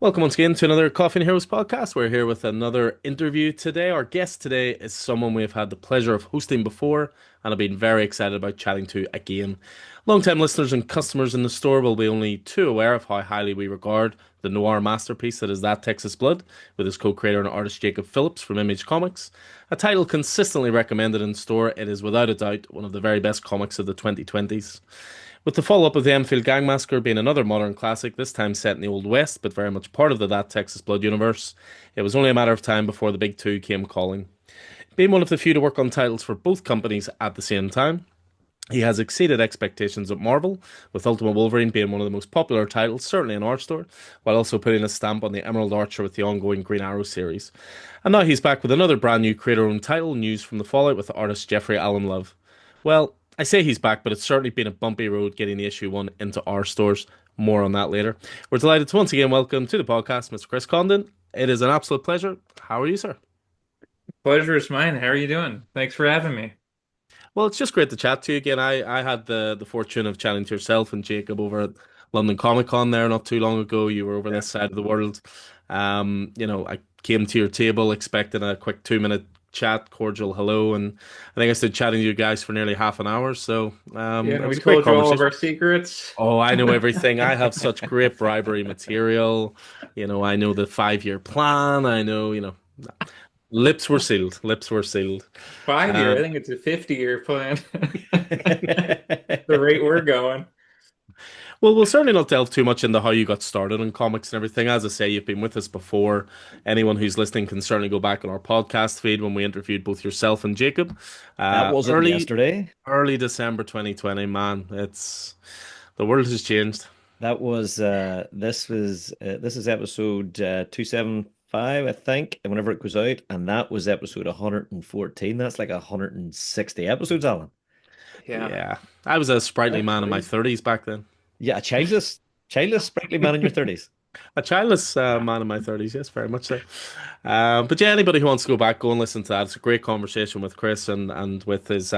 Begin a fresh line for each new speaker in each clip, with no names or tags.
Welcome once again to another Coffee and Heroes podcast. We're here with another interview today. Our guest today is someone we have had the pleasure of hosting before and have been very excited about chatting to again. Long-time listeners and customers in the store will be only too aware of how highly we regard the noir masterpiece that is That Texas Blood, with his co-creator and artist Jacob Phillips from Image Comics. A title consistently recommended in store, it is without a doubt one of the very best comics of the 2020s. With the follow-up of the Enfield Gang Massacre being another modern classic, this time set in the Old West, but very much part of the That Texas Blood universe, it was only a matter of time before the big two came calling. Being one of the few to work on titles for both companies at the same time, he has exceeded expectations at Marvel, with Ultimate Wolverine being one of the most popular titles, certainly in our store, while also putting a stamp on the Emerald Archer with the ongoing Green Arrow series. And now he's back with another brand new creator-owned title, news from the Fallout with artist Jeffrey Allen Love. Well, I say he's back, but it's certainly been a bumpy road getting the issue one into our stores. More on that later. We're delighted to once again welcome to the podcast Mr. Chris Condon. It is an absolute pleasure. How are you, sir?
Pleasure is mine. How are you doing? Thanks for having me.
Well, it's just great to chat to you again. I had the fortune of chatting to yourself and Jacob over at London Comic Con there not too long ago. You were over
Yeah.
this side of the world. I came to your table expecting a quick 2 minute chat, cordial hello, and I think I stood chatting to you guys for nearly half an hour. So
Yeah,
it
and
was
we
a great
told you all of
conversation.
our secrets.
Oh, I know everything. I have such great bribery material. I know the 5 year plan. I know, lips were sealed. Lips were sealed.
5 year, I
Um,
think it's a 50-year plan. The rate we're going.
well, we'll certainly not delve too much into how you got started in comics and everything. As I say, you've been with us before. Anyone who's listening can certainly go back on our podcast feed when we interviewed both yourself and Jacob.
That wasn't
Early,
yesterday.
early December 2020, man. The world has changed.
That was this is episode 275, I think, and whenever it goes out, and that was episode 114. That's like 160 episodes, Alan.
Yeah,
Yeah, I was a sprightly
that's
man in my
crazy.
30s back then.
Yeah, a childless, sprightly man in your 30s.
A childless man in my 30s, yes, very much so. But yeah, anybody who wants to go back, go and listen to that. It's a great conversation with Chris and with his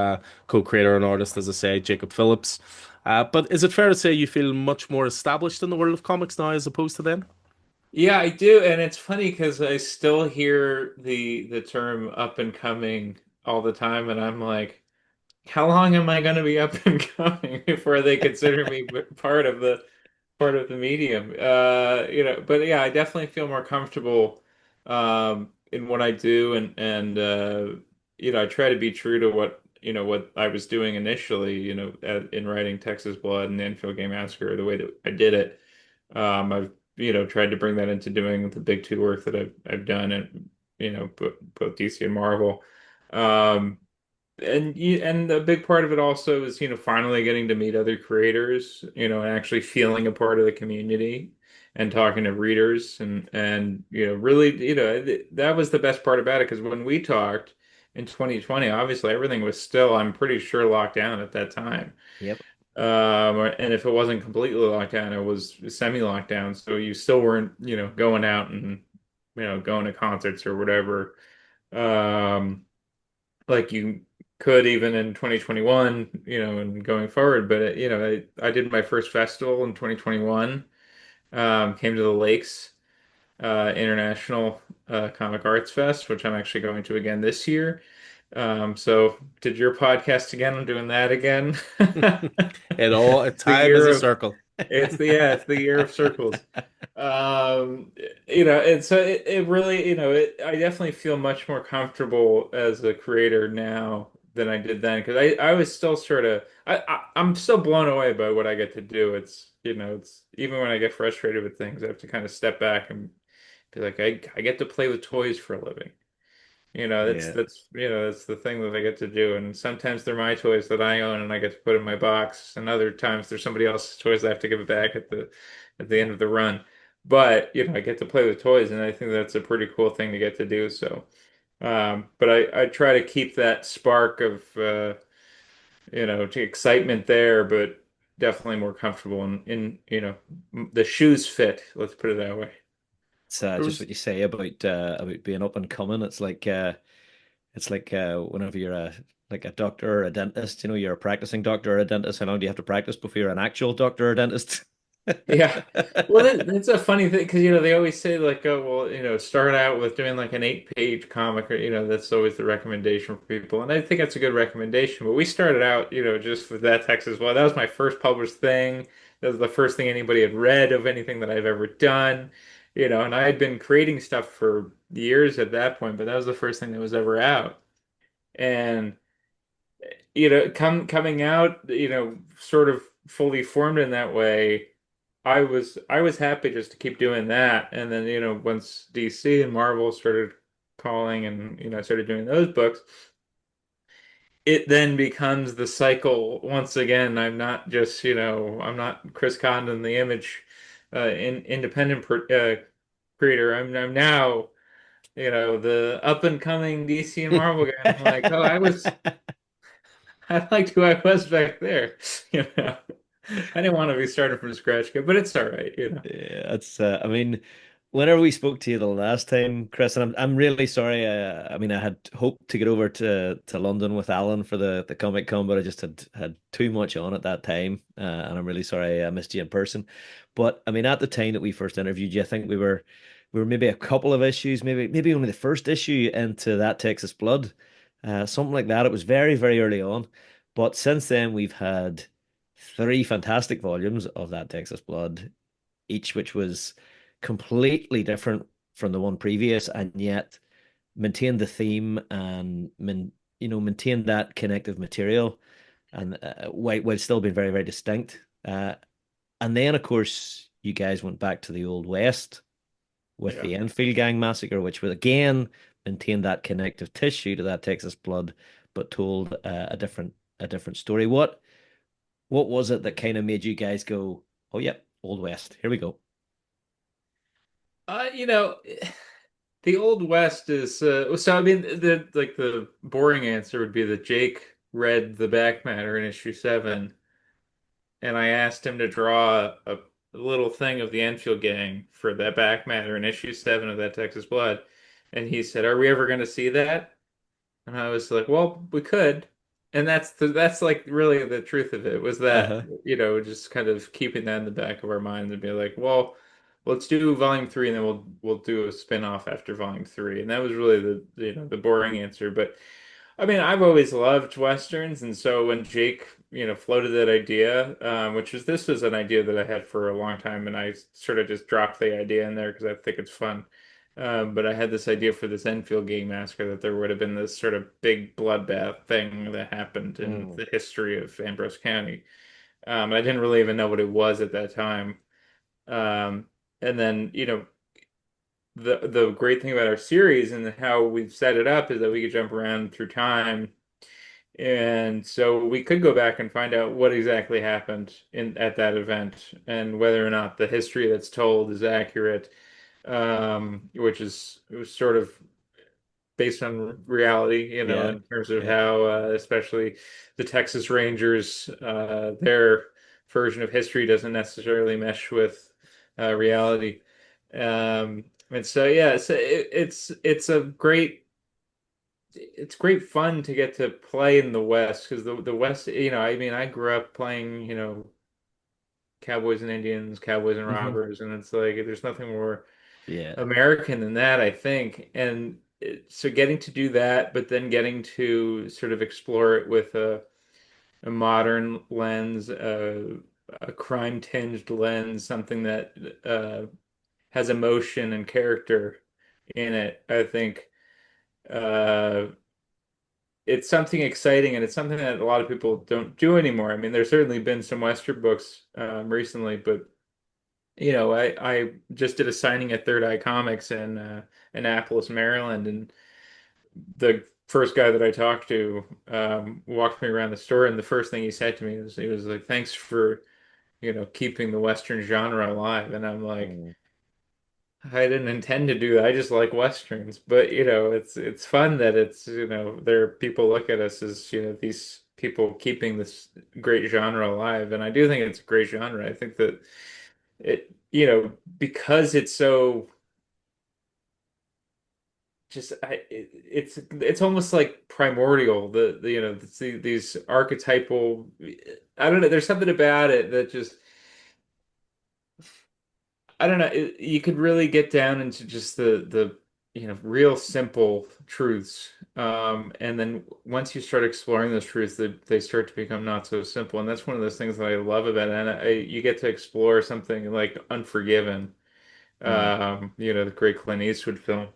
co-creator and artist, as I say, Jacob Phillips. But is it fair to say you feel much more established in the world of comics now as opposed to then?
Yeah, I do, and it's funny because I still hear the term up and coming all the time, and I'm like, how long am I going to be up and coming before they consider me part of the medium? But yeah, I definitely feel more comfortable in what I do, and I try to be true to what I was doing initially, in writing Texas Blood and the Enfield Game Massacre, the way that I did it. I've tried to bring that into doing the big two work that I've done, and both DC and Marvel. Um, and a big part of it also is, finally getting to meet other creators, and actually feeling a part of the community and talking to readers and really, that was the best part about it because when we talked in 2020, obviously everything was still, I'm pretty sure, locked down at that time.
Yep.
And if it wasn't completely locked down, it was semi-locked down. So you still weren't, going out and, going to concerts or whatever. Um, like you could even in 2021, and going forward. But I did my first festival in 2021. Came to the Lakes International Comic Arts Fest, which I'm actually going to again this year. So did your podcast again. I'm doing that again. The
Time is
year
a
of
circle.
it's the year of circles. Um, and so it really, I definitely feel much more comfortable as a creator now than I did then because I was still sort of I'm still blown away by what I get to do. It's even when I get frustrated with things, I have to kind of step back and be like, I get to play with toys for a living. That's
Yeah.
that's the thing that I get to do. And sometimes they're my toys that I own and I get to put in my box, and other times they're somebody else's toys I have to give it back at the end of the run. But I get to play with toys, and I think that's a pretty cool thing to get to do. So, but I try to keep that spark of excitement there, but definitely more comfortable in the shoes fit. Let's put it that way.
It's
There
just
was
what you say about being up and coming. It's like whenever you're like a doctor or a dentist, you're a practicing doctor or a dentist. How long do you have to practice before you're an actual doctor or dentist?
Yeah. Well, that's a funny thing because they always say like, oh, well, start out with doing like an 8-page comic, or that's always the recommendation for people, and I think that's a good recommendation. But we started out, just with that text as well. That was my first published thing. That was the first thing anybody had read of anything that I've ever done, and I had been creating stuff for years at that point, but that was the first thing that was ever out, and coming out, sort of fully formed in that way. I was happy just to keep doing that. And then, once DC and Marvel started calling and, I started doing those books, it then becomes the cycle once again. I'm not Chris Condon, the Image independent creator. I'm now, the up and coming DC and Marvel guy. And I'm like, oh, I liked who I was back there. You know, I didn't want to be starting from scratch, but it's all right.
Yeah, it's I mean, whenever we spoke to you the last time, Chris, and I'm really sorry. I mean, I had hoped to get over to London with Alan for the Comic Con, but I just had too much on at that time, and I'm really sorry I missed you in person. But I mean, at the time that we first interviewed you, I think we were maybe a couple of issues, maybe only the first issue into that Texas Blood, something like that. It was very, very early on, but since then we've had three fantastic volumes of that Texas Blood, each which was completely different from the one previous, and yet maintained the theme and maintained that connective material, and while still being very, very distinct. And then, of course, you guys went back to the Old West with
Yeah.
the Enfield Gang massacre, which would again maintain that connective tissue to that Texas Blood, but told a different story. What was it that kind of made you guys go, "Oh, yeah, Old West, here we go"?
Uh, you know, the Old West is so. I mean, the boring answer would be that Jake read the back matter in issue 7, and I asked him to draw a little thing of the Enfield gang for that back matter in issue 7 of that Texas Blood, and he said, "Are we ever going to see that?" And I was like, well, we could. And that's like really the truth of it was that,
Uh-huh.
just kind of keeping that in the back of our minds and be like, well, let's do volume 3 and then we'll do a spin-off after volume 3. And that was really the boring answer. But I mean, I've always loved Westerns, and so when Jake, floated that idea, this was an idea that I had for a long time, and I sort of just dropped the idea in there because I think it's fun. But I had this idea for this Enfield Gang massacre that there would have been this sort of big bloodbath thing that happened in
Mm.
the history of Ambrose County. I didn't really even know what it was at that time. Um, and then, the great thing about our series and how we've set it up is that we could jump around through time, and so we could go back and find out what exactly happened in at that event and whether or not the history that's told is accurate, which is it was sort of based on reality,
Yeah,
in terms of
yeah.
how, especially the Texas Rangers, their version of history doesn't necessarily mesh with reality. And so, yeah, so it's great fun to get to play in the West because the West, I mean, I grew up playing, Cowboys and Indians, Cowboys and
Hmm.
Robbers, and it's like there's nothing more
Yeah.
American than that, I think. And so getting to do that, but then getting to sort of explore it with a modern lens, a crime tinged lens, something that has emotion and character in it, I think. Uh, it's something exciting and it's something that a lot of people don't do anymore. I mean, there's certainly been some Western books recently, but I just did a signing at Third Eye Comics in Annapolis, Maryland, and the first guy that I talked to walked me around the store, and the first thing he said to me was he was like, "Thanks for keeping the Western genre alive." And I'm like,
Mm.
I didn't intend to do that. I just like Westerns, but it's fun that it's there are people look at us as these people keeping this great genre alive, and I do think it's a great genre. I think that because it's so just it's almost like primordial. These archetypal. I don't know. There's something about it that just I don't know. You could really get down into just the real simple truths. And then once you start exploring those truths, they start to become not so simple. And that's one of those things that I love about it. And you get to explore something like Unforgiven,
Mm.
the great Clint Eastwood film.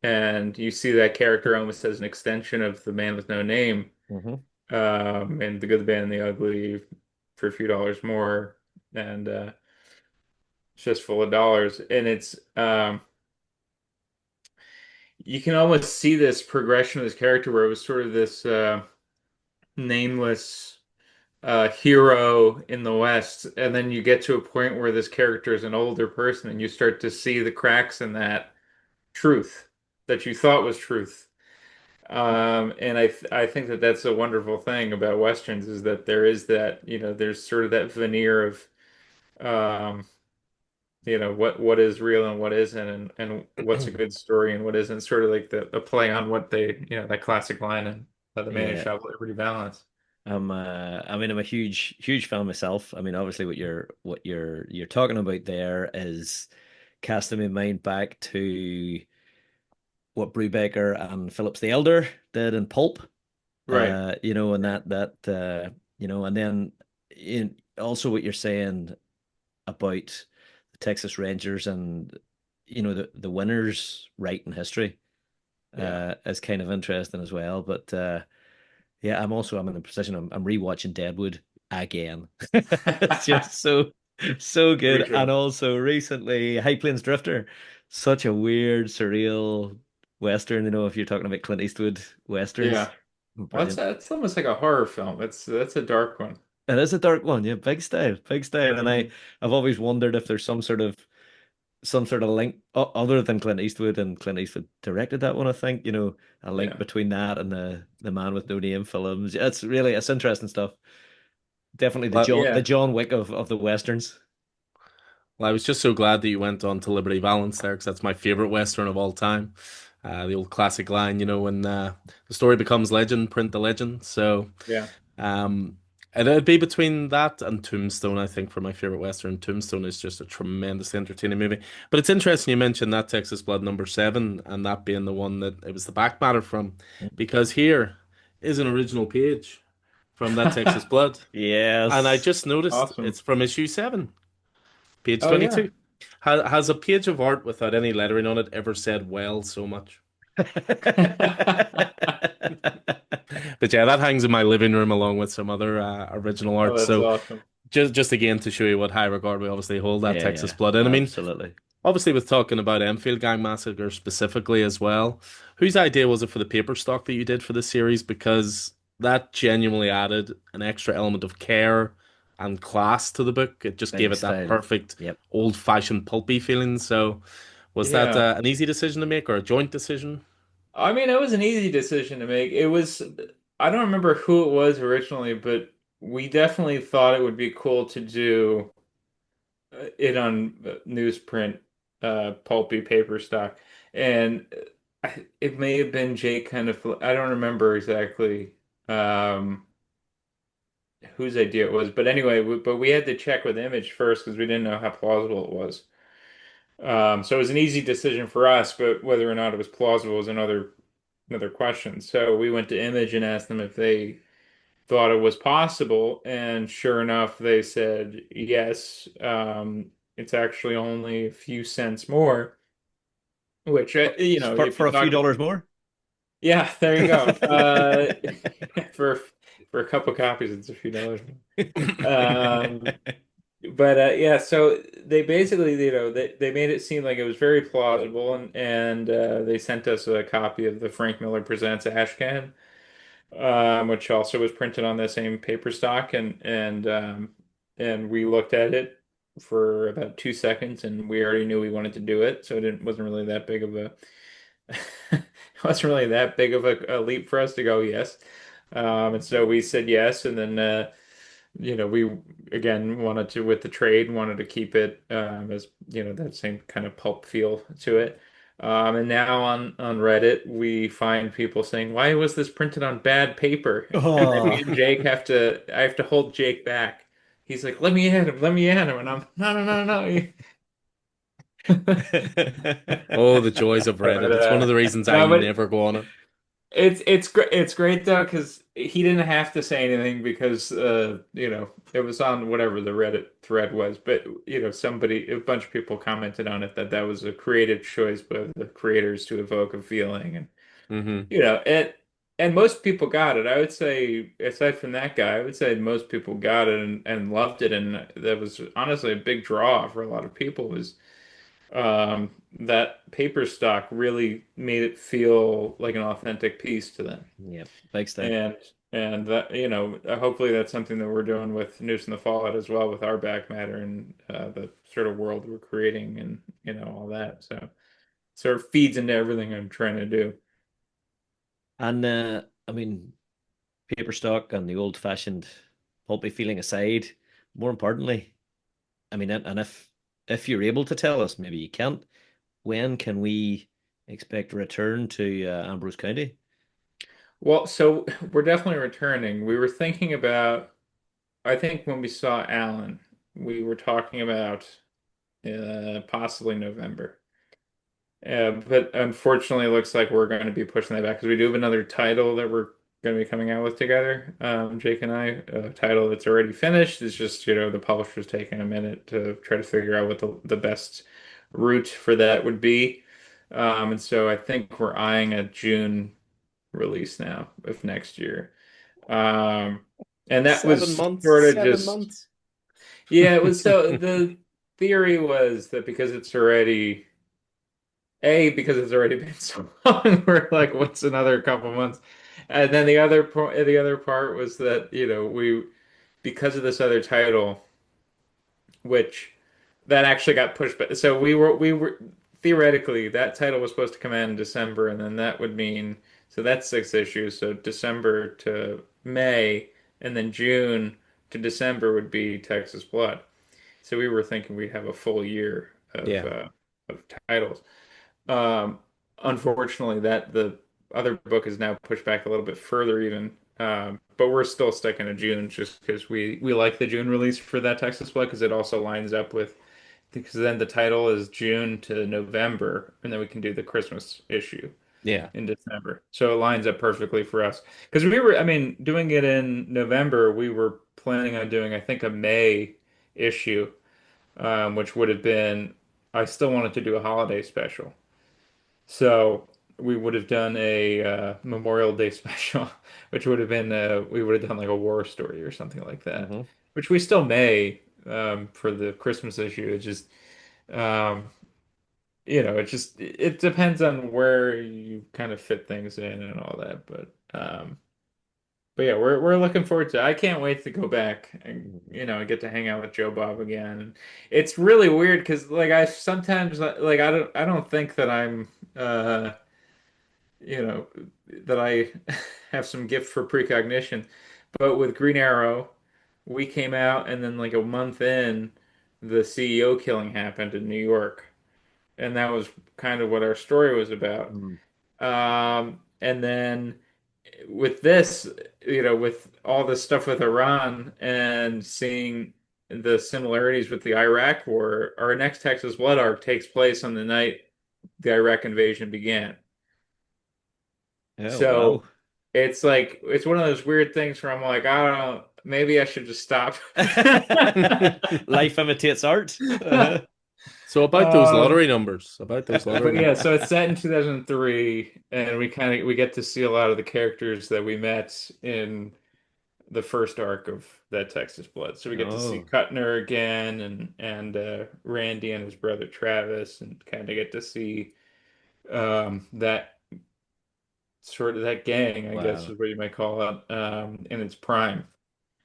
And you see that character almost as an extension of the man with no name,
Hmm.
and the good, the bad, and the ugly for a few dollars more. And it's just full of dollars. And you can almost see this progression of this character where it was sort of this nameless hero in the West, and then you get to a point where this character is an older person, and you start to see the cracks in that truth that you thought was truth. And I think that that's a wonderful thing about Westerns is that there is that, there's sort of that veneer of um, what is real and what isn't, and what's a good story and what isn't. Sort of like the play on what they, that classic line and the man who
Yeah.
shot Liberty Balance.
I mean, I'm a huge fan myself. I mean, obviously, you're talking about there is casting my mind back to what Brubaker and Phillips the Elder did in Pulp.
Right.
And
Yeah.
and then also what you're saying about the Texas Rangers and the winners writing history
Yeah.
is kind of interesting as well. But yeah, I'm in a position I'm rewatching Deadwood again. It's just so
Me
good. And
too.
also recently High Plains Drifter, such a weird, surreal Western, if you're talking about Clint Eastwood Westerns.
Yeah. Well,
Brilliant.
that's almost like a horror film. That's a dark one.
It is a dark one, yeah, big style, big style. And
Hmm.
I've always wondered if there's some sort of link other than Clint Eastwood, and Clint Eastwood directed that one, I think, a link
Yeah.
between that and the Man with No Name films. It's interesting stuff. Definitely the
Well,
Yeah.
John Wick of the Westerns.
well, I was just so glad that you went on to Liberty Valance there because that's my favorite Western of all time. The old classic line, when the story becomes legend, print the legend. So
Yeah.
Um, and it'd be between that and Tombstone, I think, for my favorite Western. Tombstone is just a tremendously entertaining movie. But it's interesting you mentioned that Texas Blood #7 and that being the one that it was the back matter from, because here is an original page from that Texas Blood. And I
Yes.
just noticed
Awesome.
it's from issue 7, page
Oh yeah.
22. Has a page of art without any lettering on it ever said well so much? But yeah, that hangs in my living room along with some other original
Oh,
art.
that's
So
awesome.
just again to show you what high regard we obviously hold that
Yeah,
Texas
yeah,
Blood. And I mean,
absolutely.
obviously with talking about Enfield Gang Massacre specifically as well, whose idea was it for the paper stock that you did for the series? Because that genuinely added an extra element of care and class to the book. It just gave
Big
it that
style.
perfect
Yep.
old-fashioned pulpy feeling. So was that
Yeah.
an easy decision to make or a joint decision?
I mean, it was an easy decision to make. I don't remember who it was originally, but we definitely thought it would be cool to do it on newsprint, pulpy paper stock. And it may have been Jake kind of, I don't remember exactly um, whose idea it was. But anyway, but we had to check with Image first because we didn't know how plausible it was. So it was an easy decision for us, but whether or not it was plausible was another question. So we went to Image and asked them if they thought it was possible, and sure enough, they said yes. It's actually only a few cents more, which if you
For a few
talk,
dollars more.
yeah, there you go. For for a couple copies, it's a few dollars more. But yeah, so they basically, they made it seem like it was very plausible, and they sent us a copy of the Frank Miller Presents Ashcan, which also was printed on the same paper stock, and we looked at it for about 2 seconds, and we already knew we wanted to do it, so it wasn't really that big of a it wasn't really that big of a leap for us to go yes. And so we said yes, and then we again wanted to with the trade wanted to keep it as that same kind of pulp feel to it. And now on Reddit we find people saying, "Why was this printed on bad paper?" And then me
Oh.
and Jake I have to hold Jake back. He's like, "Let me at him, let me at him," and I'm no no no no.
Oh, the joys of Reddit.
But
It's one of the reasons I
no, but
never go on it.
it's great though because he didn't have to say anything because it was on whatever the Reddit thread was, but a bunch of people commented on it that that was a creative choice by the creators to evoke a feeling, and
Hmm.
you know and most people got it. I would say aside from that guy, I would say most people got it and loved it, and that was honestly a big draw for a lot of people was that paper stock really made it feel like an authentic piece to them.
Yeah, big style.
And and that hopefully that's something that we're doing with Noose and the Fallout as well with our back matter and the sort of world we're creating and all that. So it sort of feeds into everything I'm trying to do.
And I mean, paper stock and the old-fashioned pulpy feeling aside, more importantly, I mean, and if you're able to tell us, maybe you can't, when can we expect a return to Ambrose County?
Well, so we're definitely returning. We were thinking about, I think when we saw Alan, we were talking about possibly November. But unfortunately, it looks like we're going to be pushing that back because we do have another title that we're going to be coming out with together, Jake and I, a title that's already finished. It's just, the publisher's taking a minute to try to figure out what the best route for that would be. And so I think we're eyeing a June release now of next year. Um, and that
7 months.
was sort of
7 months.
just, yeah, it was so the theory was that because it's already been so long, we're like, what's another couple months? And then the other part was that, because of this other title, which that actually got pushed back. So we were theoretically that title was supposed to come out in December, and then that would mean so that's 6 issues. So December to May, and then June to December would be Texas Blood. So we were thinking we'd have a full year
Yeah.
of titles. Um, Unfortunately, that the other book is now pushed back a little bit further, even. But we're still sticking to June just because we like the June release for that Texas Blood because it also lines up with because then the title is June to November, and then we can do the Christmas issue
Yeah.
in December. So it lines up perfectly for us. Because we were, I mean, doing it in November, we were planning on doing, I think, a May issue, which would have been, I still wanted to do a holiday special. So we would have done a Memorial Day special, which would have been we would have done like a war story or something like that,
Hmm.
which we still may for the Christmas issue. It just um, it depends on where you kind of fit things in and all that. But yeah, we're looking forward to it. I can't wait to go back and get to hang out with Joe Bob again. And it's really weird because like I sometimes like I don't think that I'm uh you know, that I have some gift for precognition. But with Green Arrow, we came out and then like a month in, the CEO killing happened in New York. And that was kind of what our story was about.
Mm.
And then with this, with all this stuff with Iran and seeing the similarities with the Iraq War, our next Texas Blood arc takes place on the night the Iraq invasion began.
Oh, wow.
So it's like it's one of those weird things where I'm like, I don't know, maybe I should just stop.
Life imitates art.
So about those
Um,
lottery numbers, about those lottery
but yeah,
numbers.
so it's set in 2003, and we get to see a lot of the characters that we met in the first arc of that Texas Blood. So we get to see
Oh,
Cutner again, and Randy and his brother Travis, and kind of get to see that sort of that gang, I guess
wow.
is what you might call it, in its prime.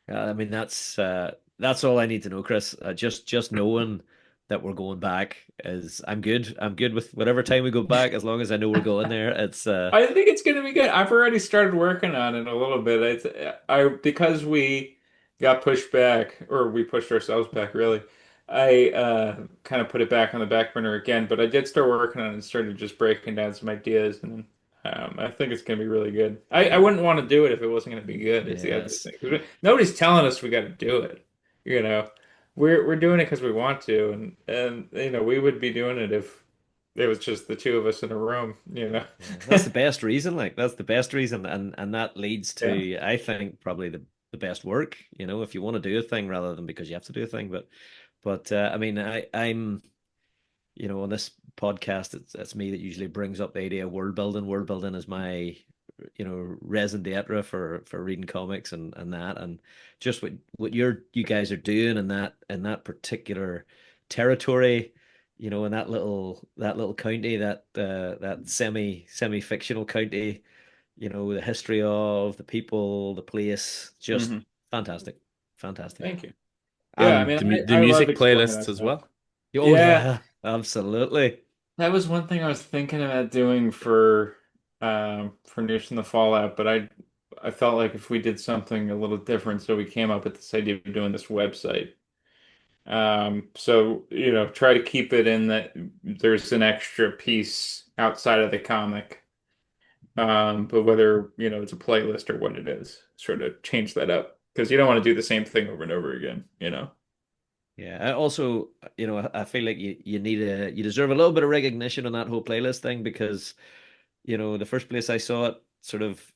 I mean, that's all I need to know, Chris. Just knowing that we're going back is I'm good. I'm good with whatever time we go back, as long as I know we're going there. It's
I think it's going to be good. I've already started working on it a little bit. I because we got pushed back, or we pushed ourselves back, really. I kind of put it back on the back burner again, but I did start working on it and started just breaking down some ideas, and I think it's going to be really good. I wouldn't want to do it if it wasn't going to be good. Is the other
yes.
thing. 'Cause nobody's telling us we got to do it, you know. we're doing it because we want to, and we would be doing it if it was just the two of us in a room, you know.
Yeah, that's the best reason. Like that's the best reason, and that leads
Yeah.
to, I think, probably the best work. You know, if you want to do a thing rather than because you have to do a thing. But I mean, I'm on this podcast, it's me that usually brings up the idea of world building. World building is my raison d'etre for reading comics and that, and just what you guys are doing in that particular territory, in that little county, that semi fictional county, the history of the people, the place, just
Hmm.
fantastic, fantastic.
Thank you. Yeah, I
And
mean,
the
I love
music
exploring
playlists
that
as
stuff.
well.
Oh
Yeah,
yeah, absolutely.
that was one thing I was thinking about doing for News from the Fallout, but I felt like if we did something a little different, so we came up with this idea of doing this website. So, try to keep it in that there's an extra piece outside of the comic. But whether, it's a playlist or what it is, sort of change that up because you don't want to do the same thing over and over again, you know?
Yeah, I also, I feel like you deserve a little bit of recognition on that whole playlist thing because, the first place I saw it sort of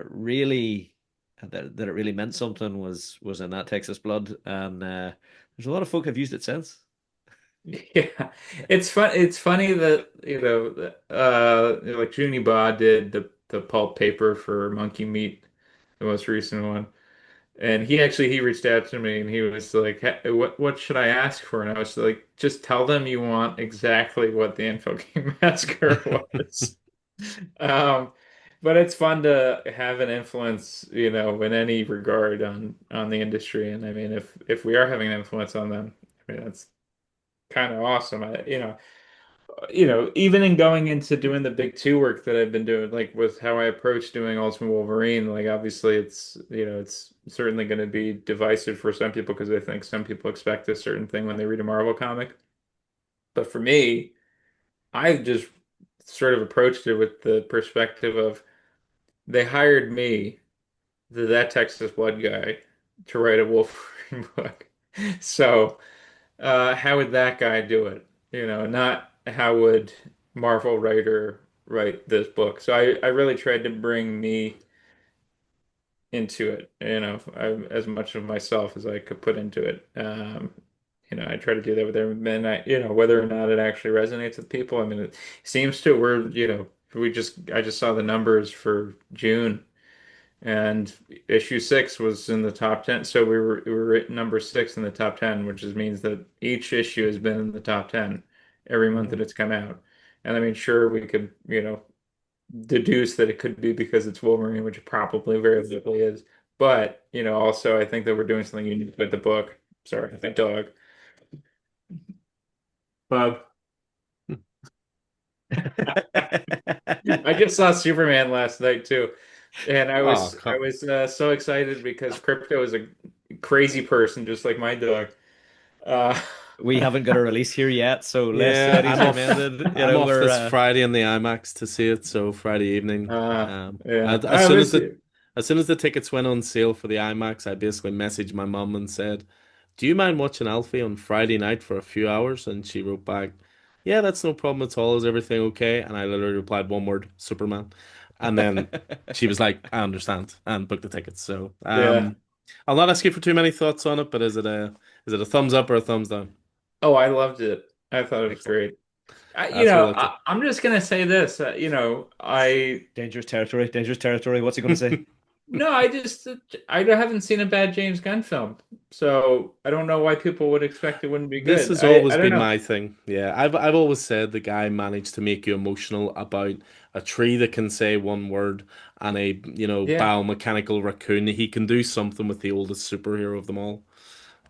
really that it really meant something was in that Texas Blood, and there's a lot of folk have used it since.
Yeah. It's fun. It's funny that, like Junie Ba did the pulp paper for Monkey Meat, the most recent one. And he reached out to me and he was like, What should I ask for?" And I was like, "Just tell them you want exactly what the Info King Massacre was." Um, but it's fun to have an influence, in any regard on the industry. And I mean, if we are having an influence on them, I mean that's kind of awesome. Even in going into doing the big two work that I've been doing, like with how I approach doing Ultimate Wolverine, like obviously it's certainly going to be divisive for some people because I think some people expect a certain thing when they read a Marvel comic. But for me, I just sort of approached it with the perspective of they hired me, that Texas Blood guy, to write a Wolverine book. So how would that guy do it? Not how would Marvel writer write this book. So I really tried to bring me into it, as much of myself as I could put into it. I try to do that with everyone, and whether or not it actually resonates with people. I mean, it seems to. I just saw the numbers for June. And issue 6 was in the top 10. So we were at number 6 in the top 10, which just means that each issue has been in the top 10 every month that
Mhm.
it's come out. And I mean, sure, we could, deduce that it could be because it's Wolverine, which it probably very likely is. But, also I think that we're doing something unique with the book. Sorry, the dog. Bub. I just saw Superman last night too. And I
Oh,
was I
come.
was so excited because Crypto is a crazy person, just like my dog. Uh,
We haven't got a release here yet, so less
Yeah,
said is remended.
I'm off
We're
this Friday in the IMAX to see it, so Friday evening.
yeah,
As
I
soon as
was.
the tickets went on sale for the IMAX, I basically messaged my mum and said, "Do you mind watching Alfie on Friday night for a few hours?" And she wrote back, "Yeah, that's no problem at all. Is everything okay?" And I literally replied one word, "Superman." And then she was like, "I understand," and booked the tickets. So,
Yeah.
I'll not ask you for too many thoughts on it, but is it a thumbs up or a thumbs down?
Oh, I loved it. I thought it was
Excellent.
great.
That's what I like to.
I'm just gonna say this. I
dangerous territory, dangerous territory. What's he going to say?
no, I haven't seen a bad James Gunn film, so I don't know why people would expect it wouldn't be
This
good.
has
I
always
don't
been
know.
my thing. Yeah, I've always said the guy managed to make you emotional about a tree that can say one word and a,
Yeah.
biomechanical raccoon. He can do something with the oldest superhero of them all.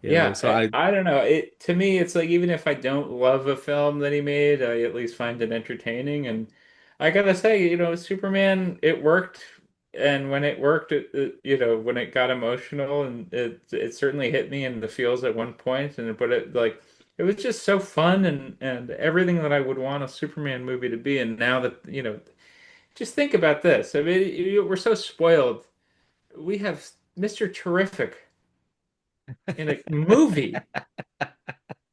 Yeah,
So
I don't know. It to me, it's like even if I don't love a film that he made, I at least find it entertaining. And I gotta say, Superman, it worked. And when it worked, when it got emotional, and it certainly hit me in the feels at one point. And but it was just so fun and everything that I would want a Superman movie to be. And now that just think about this. I mean, we're so spoiled. We have Mr. Terrific. in a movie.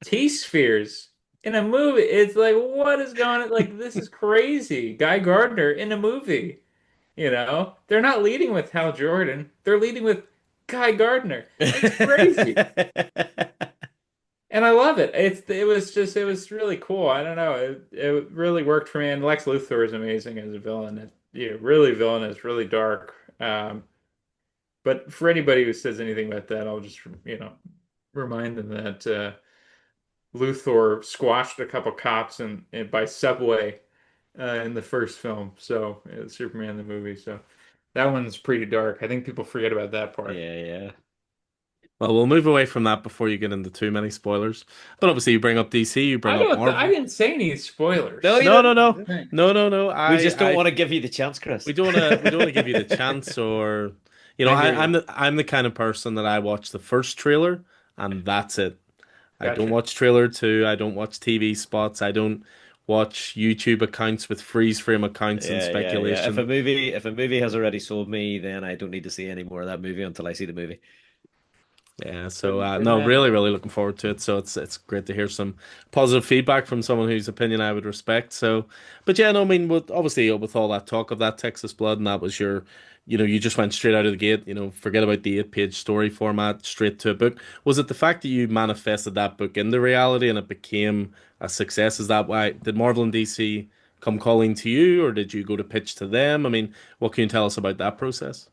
T-spheres in a movie. It's like, what is going on? Like, this is crazy. Guy Gardner in a movie. They're not leading with Hal Jordan. They're leading with Guy Gardner. It's crazy. And I love it. It was really cool. I don't know. It really worked for me. And Lex Luthor is amazing as a villain. Really villainous, really dark. But for anybody who says anything about that, I'll just, remind them that Luthor squashed a couple cops by subway in the first film. So Superman the movie. So that one's pretty dark. I think people forget about that part.
Yeah, yeah.
Well, we'll move away from that before you get into too many spoilers. But obviously, you bring up DC, you bring up
I
Marvel.
didn't say any
No,
spoilers.
you
No, no,
don't.
no, no, no, no.
We just don't want to give you the chance, Chris.
We don't want to give you the chance, or
I hear you.
I'm the kind of person that I watch the first trailer and that's it. I don't
Gotcha.
watch trailer two. I don't watch TV spots. I don't watch YouTube accounts with freeze frame accounts and
Yeah, yeah, yeah.
speculation.
If a movie has already sold me, then I don't need to see any more of that movie until I see the movie.
Yeah, so
Couldn't
no,
imagine.
really, really looking forward to it. So it's great to hear some positive feedback from someone whose opinion I would respect. So, but yeah, no, I mean, obviously with all that talk of that Texas blood, and that was your, you just went straight out of the gate. Forget about the 8-page story format, straight to a book. Was it the fact that you manifested that book into reality and it became a success? Is that why did Marvel and DC come calling to you, or did you go to pitch to them? I mean, what can you tell us about that process?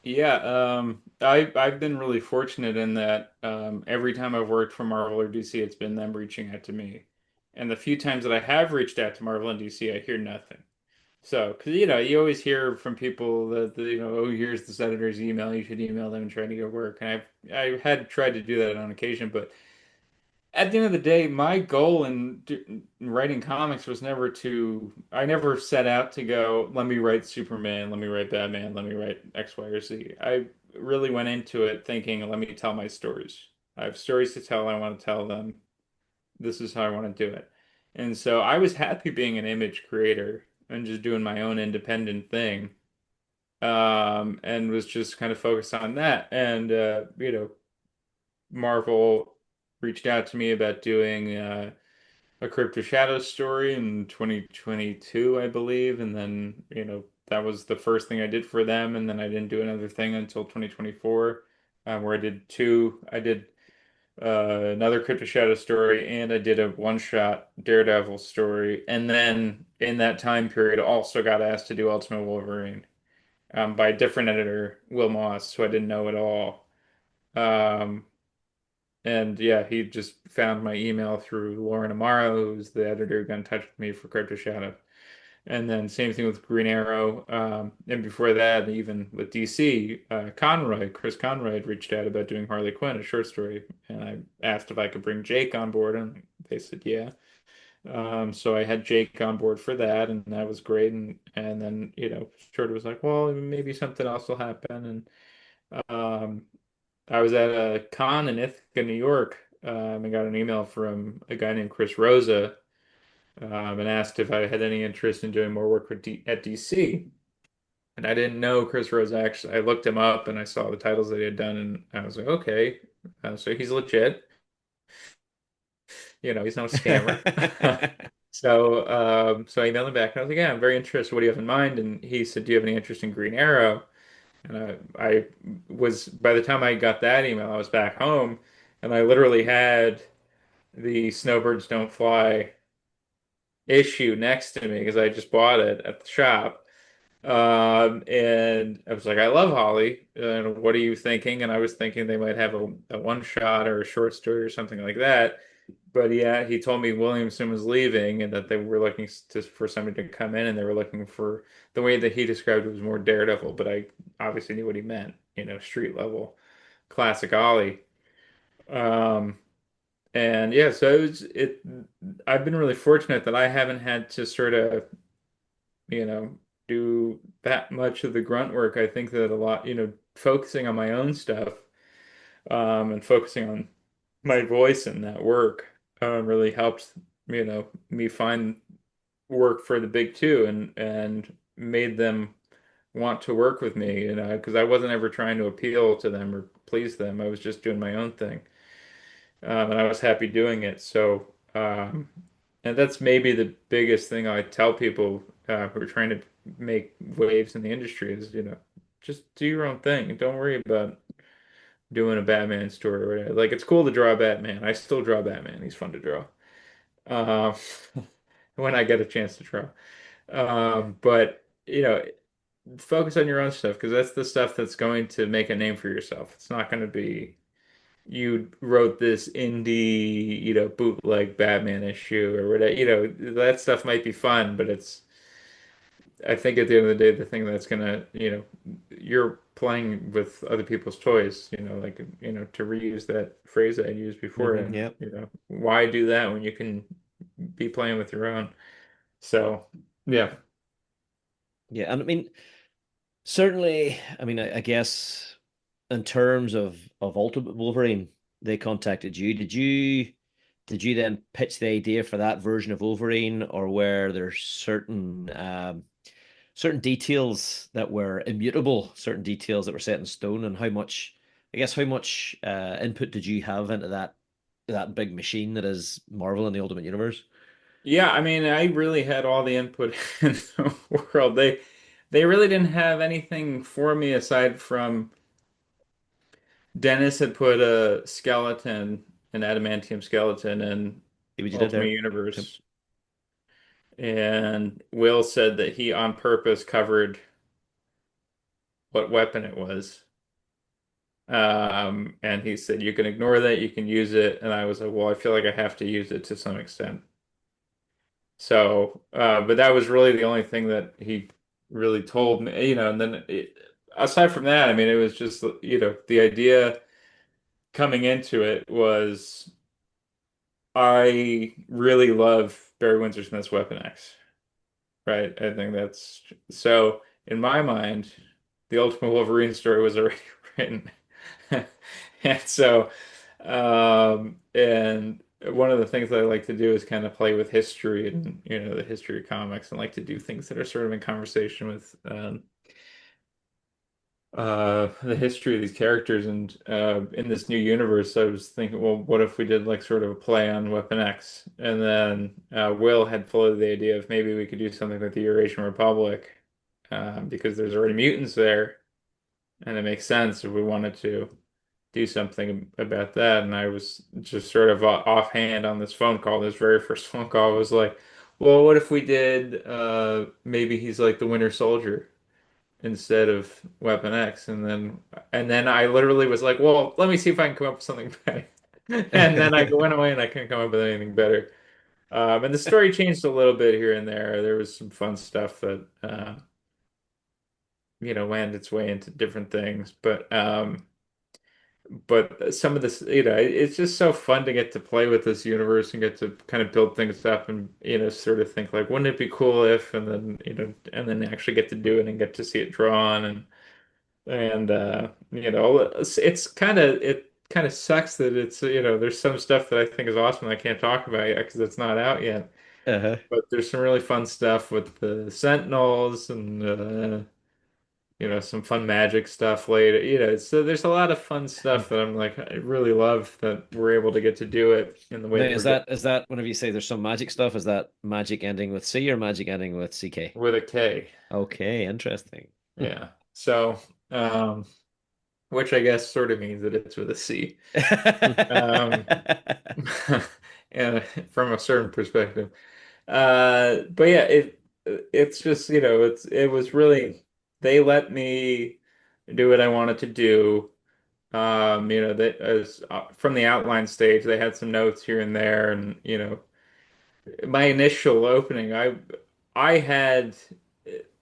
Yeah, I've been really fortunate in that every time I've worked for Marvel or DC, it's been them reaching out to me. And the few times that I have reached out to Marvel and DC, I hear nothing. So, because you always hear from people that oh, here's this editor's email, you should email them and try to get work. And I've had tried to do that on occasion, but at the end of the day, my goal in writing comics was I never set out to go, let me write Superman, let me write Batman, let me write X, Y, or Z. I really went into it thinking, let me tell my stories. I have stories to tell, I want to tell them. This is how I want to do it. And so I was happy being an image creator and just doing my own independent thing. And was just kind of focused on that. And, Marvel reached out to me about doing a Crypto Shadows story in 2022, I believe, and then that was the first thing I did for them, and then I didn't do another thing until 2024, where I did two. I did another Crypto Shadows story, and I did a one-shot Daredevil story, and then in that time period, also got asked to do Ultimate Wolverine by a different editor, Will Moss, who I didn't know at all. Um, and yeah, he just found my email through Lauren Amaro, who's the editor who got in touch with me for Crypto Shadow. And then same thing with Green Arrow. And before that, even with DC, Chris Conroy had reached out about doing Harley Quinn, a short story. And I asked if I could bring Jake on board, and they said yeah. So I had Jake on board for that, and that was great. And then, Shorter was like, well, maybe something else will happen. And I was at a con in Ithaca, New York, and got an email from a guy named Chris Rosa, and asked if I had any interest in doing more work at DC. And I didn't know Chris Rosa actually. I looked him up and I saw the titles that he had done, and I was like, okay, so he's legit. He's not a scammer. So I emailed him back and I was like, yeah, I'm very interested. What do you have in mind? And he said, do you have any interest in Green Arrow? And I was, by the time I got that email, I was back home and I literally had the Snowbirds Don't Fly issue next to me because I just bought it at the shop. And I was like, I love Holly. And what are you thinking? And I was thinking they might have a one shot or a short story or something like that. But yeah, he told me Williamson was leaving and that they were looking for somebody to come in and they were looking for the way that he described it was more Daredevil, but I obviously knew what he meant, street level classic Ollie. Um, and yeah, so I've been really fortunate that I haven't had to sort of, you know, do that much of the grunt work. I think that a lot, focusing on my own stuff, and focusing on my voice in that work, really helped, me find work for the big two and made them want to work with me, because I wasn't ever trying to appeal to them or please them. I was just doing my own thing. And I was happy doing it. And that's maybe the biggest thing I tell people who are trying to make waves in the industry is, just do your own thing. Don't worry about doing a Batman story or whatever. Like, it's cool to draw Batman. I still draw Batman. He's fun to draw. Uh, when I get a chance to draw. But, focus on your own stuff because that's the stuff that's going to make a name for yourself. It's not going to be you wrote this indie, bootleg Batman issue or whatever. That stuff might be fun, but I think at the end of the day, the thing that's gonna, you're playing with other people's toys, like, to reuse that phrase I used before, and,
Yeah.
why do that when you can be playing with your own? So, yeah.
Yeah. And I mean, certainly, I mean, I guess in terms of Ultimate Wolverine, they contacted you. Did you then pitch the idea for that version of Wolverine, or were there certain details that were immutable, certain details that were set in stone, and how much input did you have into that big machine that is Marvel and the Ultimate Universe?
Yeah, I mean, I really had all the input in the world. They really didn't have anything for me aside from Dennis had put a skeleton, an adamantium skeleton in
See what you did
Ultimate
there? Yep.
Universe. And Will said that he on purpose covered what weapon it was. And he said, you can ignore that, you can use it. And I was like, well, I feel like I have to use it to some extent. So, but that was really the only thing that he really told me, and then aside from that, I mean, it was just, the idea coming into it was I really love Barry Windsor Smith's Weapon X, right? I think that's so in my mind, the Ultimate Wolverine story was already written. And so, and one of the things that I like to do is kind of play with history and, the history of comics and like to do things that are sort of in conversation with the history of these characters. And in this new universe, I was thinking, well, what if we did like sort of a play on Weapon X? And then Will had floated the idea of maybe we could do something with the Eurasian Republic because there's already mutants there, and it makes sense if we wanted to do something about that. And I was just sort of offhand on this phone call, this very first phone call, I was like, well, what if we did maybe he's like the Winter Soldier instead of Weapon X? And then I literally was like, well, let me see if I can come up with something better. And then I went away and I couldn't come up with anything better. And the story changed a little bit here and there. There was some fun stuff that landed its way into different things. But some of this, it's just so fun to get to play with this universe and get to kind of build things up and, sort of think like, wouldn't it be cool if, and then, and then actually get to do it and get to see it drawn and it kind of sucks that it's, there's some stuff that I think is awesome that I can't talk about yet because it's not out yet.
Uh-huh.
But there's some really fun stuff with the Sentinels and some fun magic stuff later. So there's a lot of fun stuff that I'm like, I really love that we're able to get to do it in the way
Now,
that
is
we're getting
that is that whenever you say there's some magic stuff, is that magic ending with C or magic ending with CK?
with a K.
Okay, interesting.
Yeah. So, which I guess sort of means that it's with a C. Um, and from a certain perspective. But yeah, it's just, it was really they let me do what I wanted to do. That as from the outline stage, they had some notes here and there, and my initial opening, I had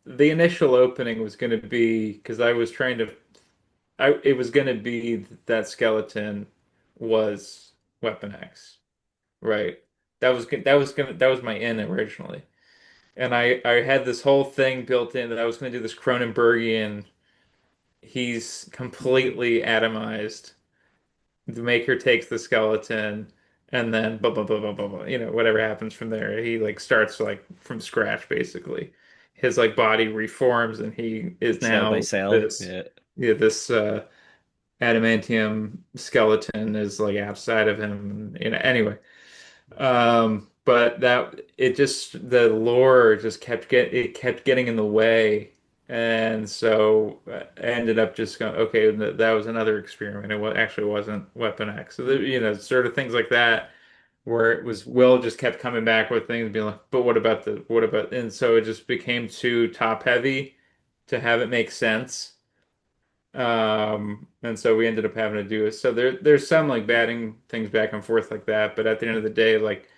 the initial opening was going to be because I was trying to, it was going to be that skeleton was Weapon X, right? That was my in originally, and I had this whole thing built in that I was going to do this Cronenbergian. He's completely atomized. The maker takes the skeleton and then blah blah blah blah blah blah. Whatever happens from there. He like starts like from scratch basically. his like body reforms and he is
Cell by
now
cell.
this
Yeah.
yeah, this adamantium skeleton is like outside of him. You know, anyway. But that it just the lore just kept getting in the way, and so I ended up just going, okay, that was another experiment. Actually wasn't Weapon X. So you know, sort of things like that, where it was Will just kept coming back with things, being like, but what about, and so it just became too top heavy to have it make sense. And so we ended up having to do it. So there's some like batting things back and forth like that, but at the end of the day, like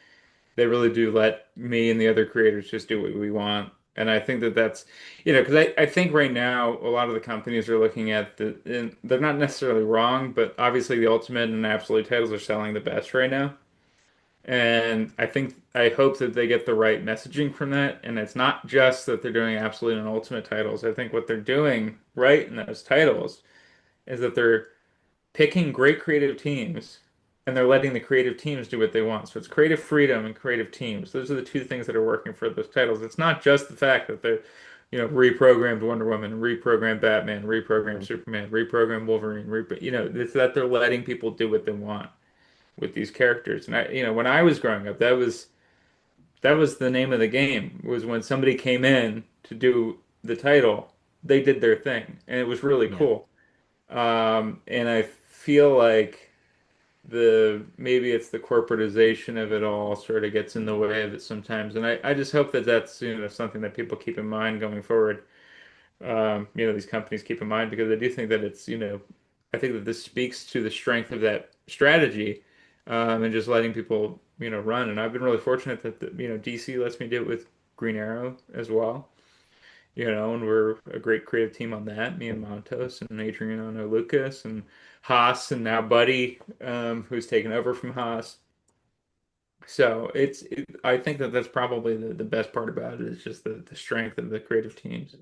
they really do let me and the other creators just do what we want. And I think that that's, you know, because I think right now a lot of the companies are looking at and they're not necessarily wrong, but obviously the Ultimate and Absolute titles are selling the best right now. And I hope that they get the right messaging from that. And it's not just that they're doing Absolute and Ultimate titles. I think what they're doing right in those titles is that they're picking great creative teams and they're letting the creative teams do what they want. So it's creative freedom and creative teams. Those are the two things that are working for those titles. It's not just the fact that they're, you know, reprogrammed Wonder Woman, reprogrammed Batman, reprogrammed
Mhm.
Superman, reprogrammed Wolverine, you know, it's that they're letting people do what they want with these characters. And I, you know, when I was growing up, that was the name of the game, was when somebody came in to do the title, they did their thing, and it was really
Yeah.
cool. And I feel like the maybe it's the corporatization of it all sort of gets in the way of it sometimes. And I just hope that that's, you know, something that people keep in mind going forward. You know, these companies keep in mind because I do think that it's, you know, I think that this speaks to the strength of that strategy, and just letting people, you know, run. And I've been really fortunate that, you know, DC lets me do it with Green Arrow as well. You know, and we're a great creative team on that. Me and Montos and Adriano Lucas and Haas and now Buddy, who's taken over from Haas. So I think that that's probably the best part about it is just the strength of the creative teams.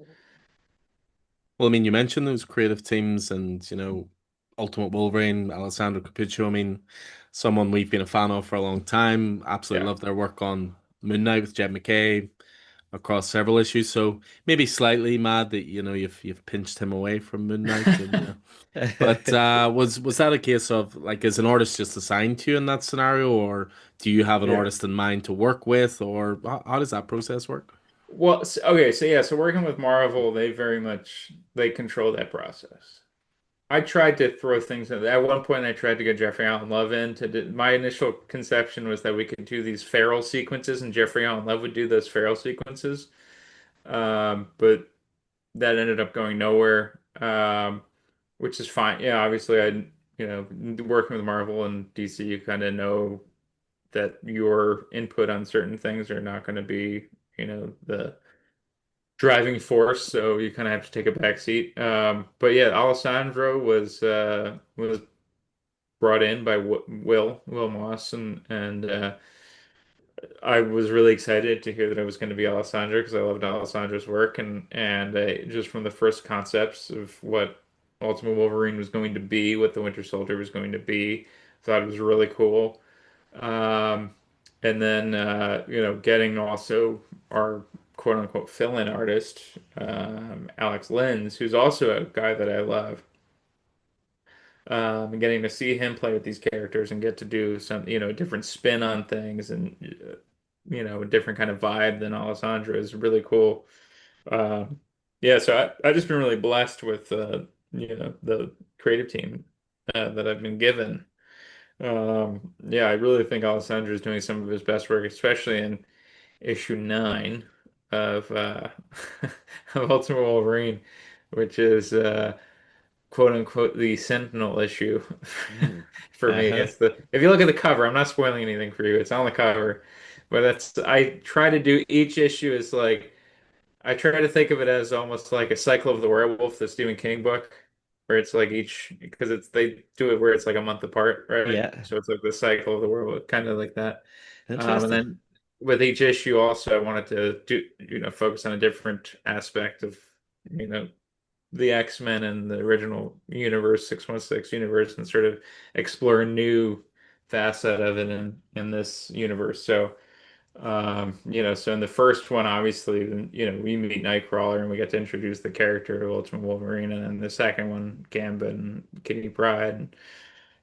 Well, I mean, you mentioned those creative teams and, Ultimate Wolverine, Alessandro Capuccio. I mean, someone we've been a fan of for a long time. Absolutely
Yeah.
love their work on Moon Knight with Jed McKay across several issues. So maybe slightly mad that, you've pinched him away from Moon Knight and but was that a case of like is an artist just assigned to you in that scenario, or do you have an
Yeah.
artist in mind to work with, or how does that process work?
Well, okay, so yeah, so working with Marvel, they control that process. I tried to throw things in. At one point, I tried to get Jeffrey Allen Love in to do, my initial conception was that we could do these feral sequences, and Jeffrey Allen Love would do those feral sequences. But that ended up going nowhere, which is fine. Yeah, obviously, you know, working with Marvel and DC, you kind of know that your input on certain things are not going to be, you know, the driving force, so you kind of have to take a back seat. But yeah, Alessandro was brought in by Will Moss, and I was really excited to hear that it was going to be Alessandro because I loved Alessandro's work, and just from the first concepts of what Ultimate Wolverine was going to be, what the Winter Soldier was going to be, thought it was really cool. Um, and then you know, getting also our quote unquote fill-in artist, Alex Lins, who's also a guy that I love. And getting to see him play with these characters and get to do some, you know, a different spin on things and you know, a different kind of vibe than Alessandro is really cool. Yeah, so I just been really blessed with you know, the creative team that I've been given. Yeah, I really think Alessandro is doing some of his best work, especially in issue 9 of of Ultimate Wolverine, which is quote unquote the Sentinel issue.
Mm.
For me,
Uh-huh.
it's the if you look at the cover, I'm not spoiling anything for you. It's on the cover, but that's I try to do each issue is like I try to think of it as almost like a cycle of the werewolf, the Stephen King book, where it's like each because it's they do it where it's like a month apart, right?
Yeah.
So it's like the cycle of the werewolf, kind of like that. And
Interesting.
then with each issue, also I wanted to do you know focus on a different aspect of you know the X-Men and the original universe, 616 universe, and sort of explore a new facet of it in this universe. So. So in the first one, obviously, we meet Nightcrawler and we get to introduce the character of Ultimate Wolverine, and then the second one, Gambit and Kitty Pryde,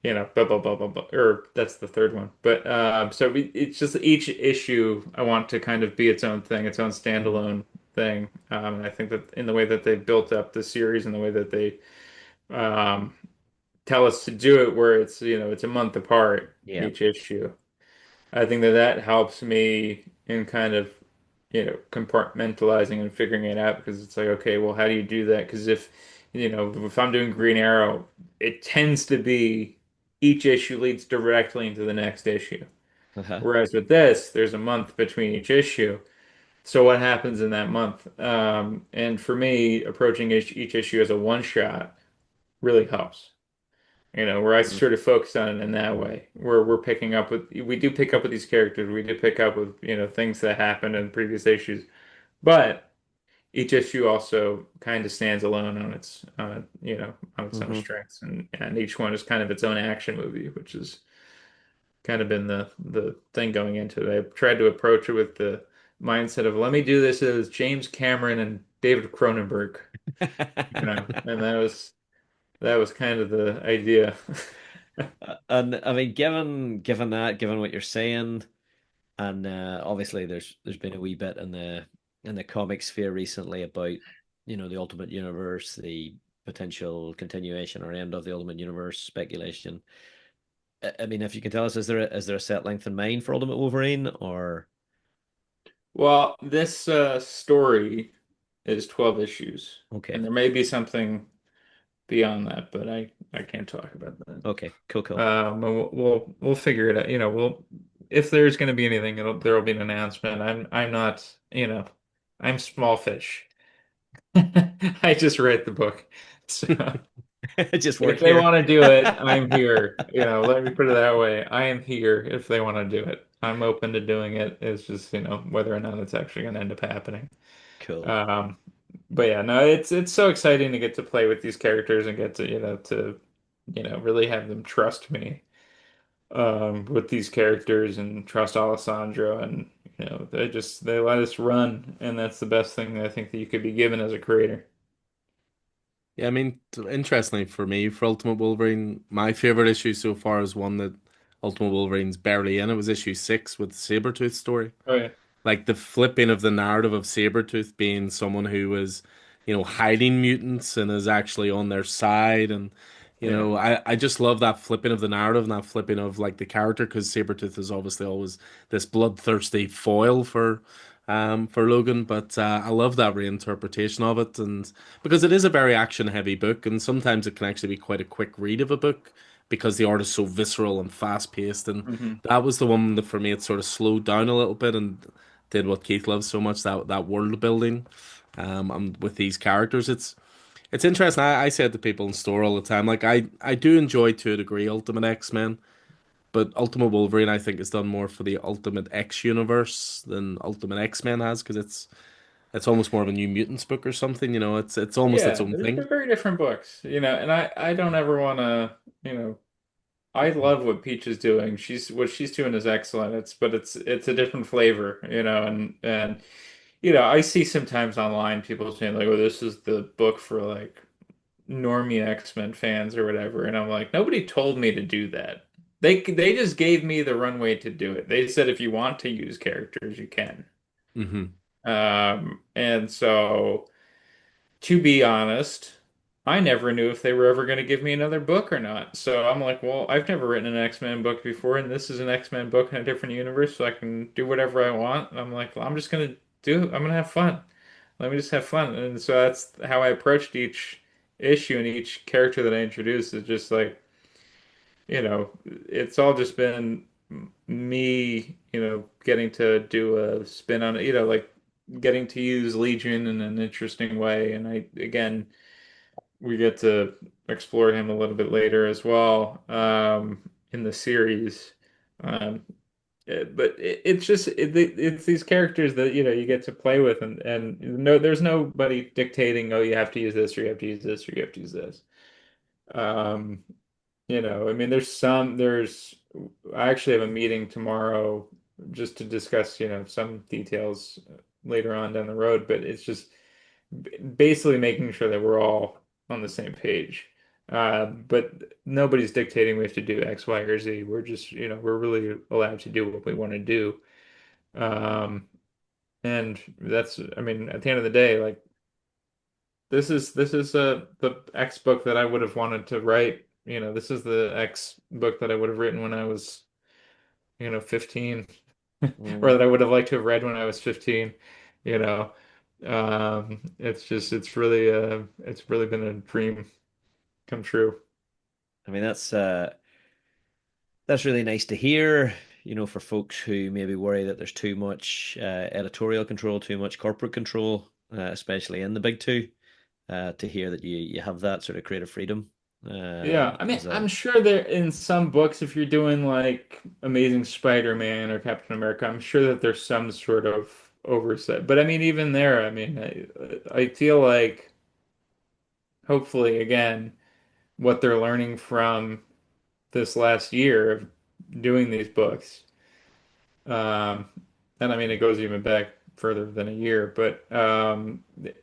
and blah blah blah blah blah. Or that's the third one. But it's just each issue I want to kind of be its own thing, its own
Mhm.
standalone thing. And I think that in the way that they built up the series and the way that they um, tell us to do it, where it's a month apart
Yeah.
each issue. I think that that helps me in kind of, compartmentalizing and figuring it out because it's like, okay, well, how do you do that? Because if I'm doing Green Arrow, it tends to be each issue leads directly into the next issue.
Uh-huh.
Whereas with this, there's a month between each issue. So what happens in that month? And for me, approaching each issue as a one shot really helps. Where I
Mhm.
sort of focus on it in that way, where we do pick up with these characters, we do pick up with, things that happened in previous issues, but each issue also kind of stands alone on its own
Mhm.
strengths, and each one is kind of its own action movie, which has kind of been the thing going into it. I tried to approach it with the mindset of let me do this as James Cameron and David Cronenberg, and that was kind of the idea.
And I mean, given what you're saying, and obviously there's been a wee bit in the comic sphere recently about the Ultimate Universe, the potential continuation or end of the Ultimate Universe speculation. I mean, if you can tell us, is there a set length in mind for Ultimate Wolverine or
Well, this story is 12 issues,
okay,
and there may be something beyond that, but I can't talk about that.
okay, cool.
And we'll figure it out. If there's going to be anything, there will be an announcement. I'm not, I'm small fish. I just read the book, so
Just
if
work
they
here.
want to do it, I'm here. Let me put it that way. I am here if they want to do it. I'm open to doing it. It's just, whether or not it's actually going to end up happening.
Cool.
Um, but yeah, no, it's so exciting to get to play with these characters and get to really have them trust me with these characters and trust Alessandro, and they let us run, and that's the best thing I think that you could be given as a creator.
Yeah, I mean, interestingly for me, for Ultimate Wolverine, my favorite issue so far is one that Ultimate Wolverine's barely in. It was issue 6 with the Sabretooth story.
Oh yeah,
Like the flipping of the narrative of Sabretooth being someone who was, hiding mutants and is actually on their side. And,
yeah.
I just love that flipping of the narrative and that flipping of like the character because Sabretooth is obviously always this bloodthirsty foil for Logan. But I love that reinterpretation of it. And because it is a very action heavy book and sometimes it can actually be quite a quick read of a book because the art is so visceral and fast paced. And
Hmm.
that was the one that for me it sort of slowed down a little bit and did what Keith loves so much, that world building and with these characters. It's interesting. I say it to people in store all the time. Like I do enjoy to a degree Ultimate X-Men, but Ultimate Wolverine I think is done more for the Ultimate X universe than Ultimate X-Men has because it's almost more of a New Mutants book or something. It's almost its
Yeah,
own
they're
thing.
very different books, and I don't ever want to, I love what Peach is doing. What she's doing is excellent. But it's a different flavor, and I see sometimes online people saying like, "Oh, this is the book for like normie X-Men fans or whatever," and I'm like, nobody told me to do that. They just gave me the runway to do it. They said if you want to use characters, you can.
Hmm.
And so. To be honest, I never knew if they were ever going to give me another book or not. So I'm like, well, I've never written an X-Men book before, and this is an X-Men book in a different universe, so I can do whatever I want. And I'm like, well, I'm just going to I'm going to have fun. Let me just have fun. And so that's how I approached each issue and each character that I introduced is just like, it's all just been me, getting to do a spin on it, like getting to use Legion in an interesting way. And again, we get to explore him a little bit later as well in the series. Um, but it's these characters that you get to play with, and no, there's nobody dictating, oh, you have to use this or you have to use this or you have to use this. I mean, I actually have a meeting tomorrow just to discuss, some details later on down the road, but it's just basically making sure that we're all on the same page. But nobody's dictating we have to do X, Y, or Z. We're just, we're really allowed to do what we want to do. Um, and that's, I mean, at the end of the day, like this is the X book that I would have wanted to write. This is the X book that I would have written when I was, 15, or
Mm.
that I would have liked to have read when I was 15. You know, it's just it's really been a dream come true.
I mean, that's really nice to hear, for folks who maybe worry that there's too much editorial control, too much corporate control, especially in the big two, to hear that you have that sort of creative freedom
Yeah, I mean,
as
I'm
a
sure there in some books, if you're doing like Amazing Spider-Man or Captain America, I'm sure that there's some sort of oversight. But I mean, even there, I mean, I feel like hopefully, again, what they're learning from this last year of doing these books, um, and I mean, it goes even back further than a year, but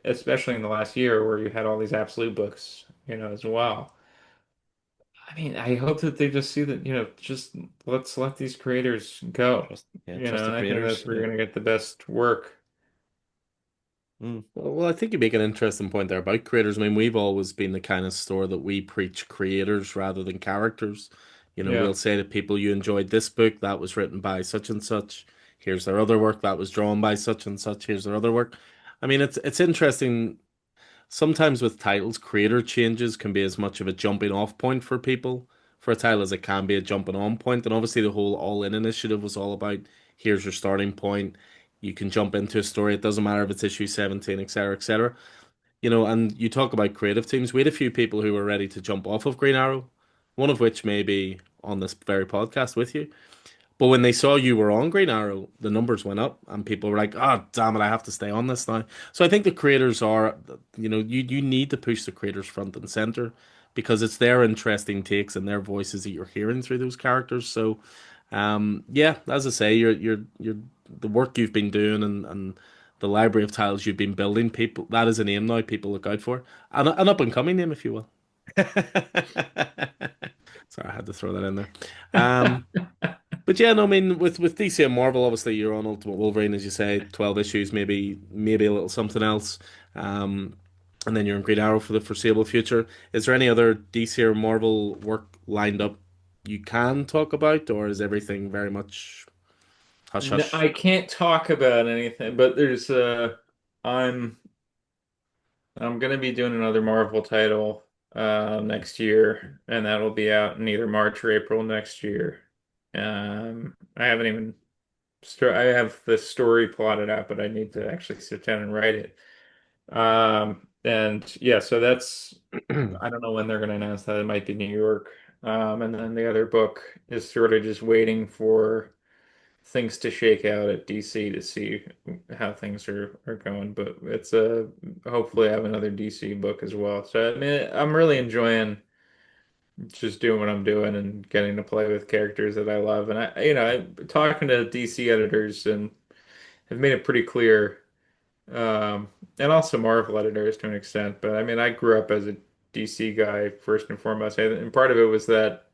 especially in the last year where you had all these absolute books, as well. I mean, I hope that they just see that, just let's let these creators go,
trust the
and I think that's
creators.
where
Yeah.
you're going to get the best work.
Mm.
Well, I think you make an interesting point there about creators. I mean, we've always been the kind of store that we preach creators rather than characters.
Yeah.
We'll say to people, you enjoyed this book that was written by such and such. Here's their other work that was drawn by such and such. Here's their other work. I mean, it's interesting. Sometimes with titles, creator changes can be as much of a jumping off point for people for a title as it can be a jumping on point. And obviously, the whole All In initiative was all about here's your starting point. You can jump into a story. It doesn't matter if it's issue 17, etc., etc. And you talk about creative teams. We had a few people who were ready to jump off of Green Arrow, one of which may be on this very podcast with you. But when they saw you were on Green Arrow, the numbers went up, and people were like, "Oh, damn it, I have to stay on this now." So I think the creators are, you need to push the creators front and center because it's their interesting takes and their voices that you're hearing through those characters. So, yeah, as I say, you're the work you've been doing and the library of titles you've been building. People, that is a name now. People look out for, and an up and coming name, if you will. Sorry, I had to throw that in there. Um. But yeah, no, I mean, with DC and Marvel, obviously you're on Ultimate Wolverine, as you say, 12 issues, maybe a little something else, um, and then you're in Green Arrow for the foreseeable future. Is there any other DC or Marvel work lined up you can talk about, or is everything very much hush
No,
hush?
I can't talk about anything, but I'm I'm gonna be doing another Marvel title next year, and that'll be out in either March or April next year. I haven't even I have the story plotted out, but I need to actually sit down and write it. And yeah, so that's I don't know when they're gonna announce that. It might be New York. And then the other book is sort of just waiting for things to shake out at DC to see how things are going. But it's a hopefully I have another DC book as well. So I mean, I'm really enjoying just doing what I'm doing and getting to play with characters that I love. And I'm talking to DC editors and have made it pretty clear, um, and also Marvel editors to an extent. But I mean, I grew up as a DC guy first and foremost, and part of it was that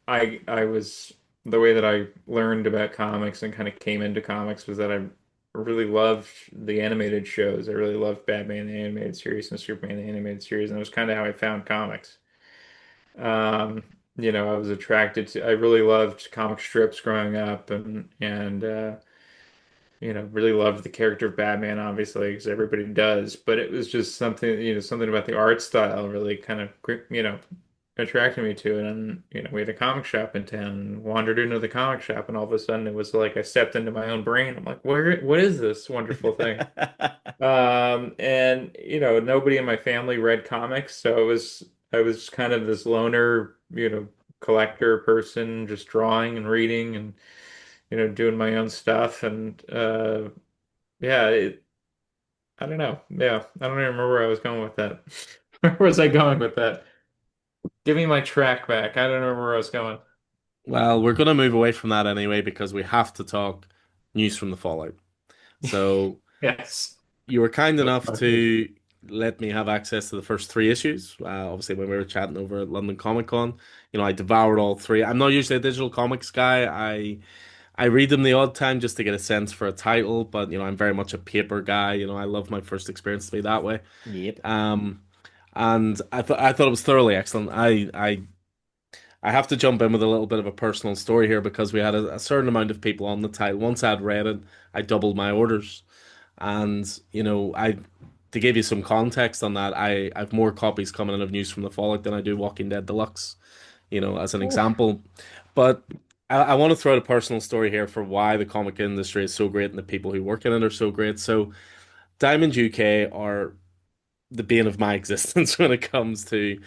I was the way that I learned about comics and kind of came into comics was that I really loved the animated shows. I really loved Batman the animated series and Superman the animated series, and it was kind of how I found comics. Um, I was attracted to. I really loved comic strips growing up, and really loved the character of Batman, obviously, because everybody does. But it was just something, something about the art style really kind of, attracted me to it. And, we had a comic shop in town and wandered into the comic shop, and all of a sudden it was like I stepped into my own brain. I'm like, what is this wonderful thing? And, nobody in my family read comics, so I was kind of this loner, collector person, just drawing and reading and doing my own stuff. And yeah, I don't know. Yeah, I don't even remember where I was going with that. Where was I going with that? Give me my track back. I don't remember where I was going.
Well, we're going to move away from that anyway because we have to talk News from the Fallout. So
Yes.
you were kind
So
enough
funny.
to let me have access to the first three issues. Obviously, when we were chatting over at London Comic Con, I devoured all three. I'm not usually a digital comics guy. I read them the odd time just to get a sense for a title, but I'm very much a paper guy. I love my first experience to be that way.
Yep.
Um, and I thought it was thoroughly excellent. I have to jump in with a little bit of a personal story here because we had a certain amount of people on the title. Once I'd read it, I doubled my orders. And I to give you some context on that, I've more copies coming in of News from the Fallout than I do Walking Dead Deluxe, as an
Oof.
example. But I want to throw out a personal story here for why the comic industry is so great and the people who work in it are so great. So Diamond UK are the bane of my existence when it comes to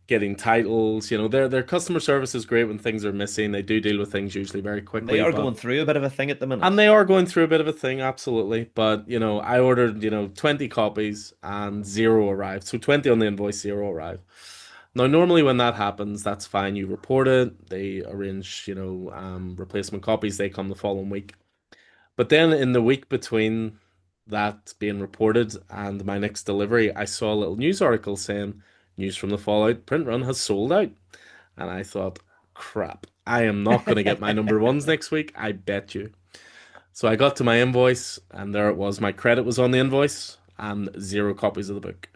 getting titles. Their customer service is great when things are missing. They do deal with things usually very
They
quickly,
are
but
going through a bit of a thing at the
and
minute.
they are going through a bit of a thing, absolutely. But I ordered 20 copies and zero arrived. So 20 on the invoice, zero arrived. Now, normally when that happens, that's fine. You report it. They arrange replacement copies. They come the following week. But then in the week between that being reported and my next delivery, I saw a little news article saying news from the Fallout print run has sold out. And I thought, crap, I am not going to get my number ones next week. I bet you. So I got to my invoice, and there it was. My credit was on the invoice, and zero copies of the book.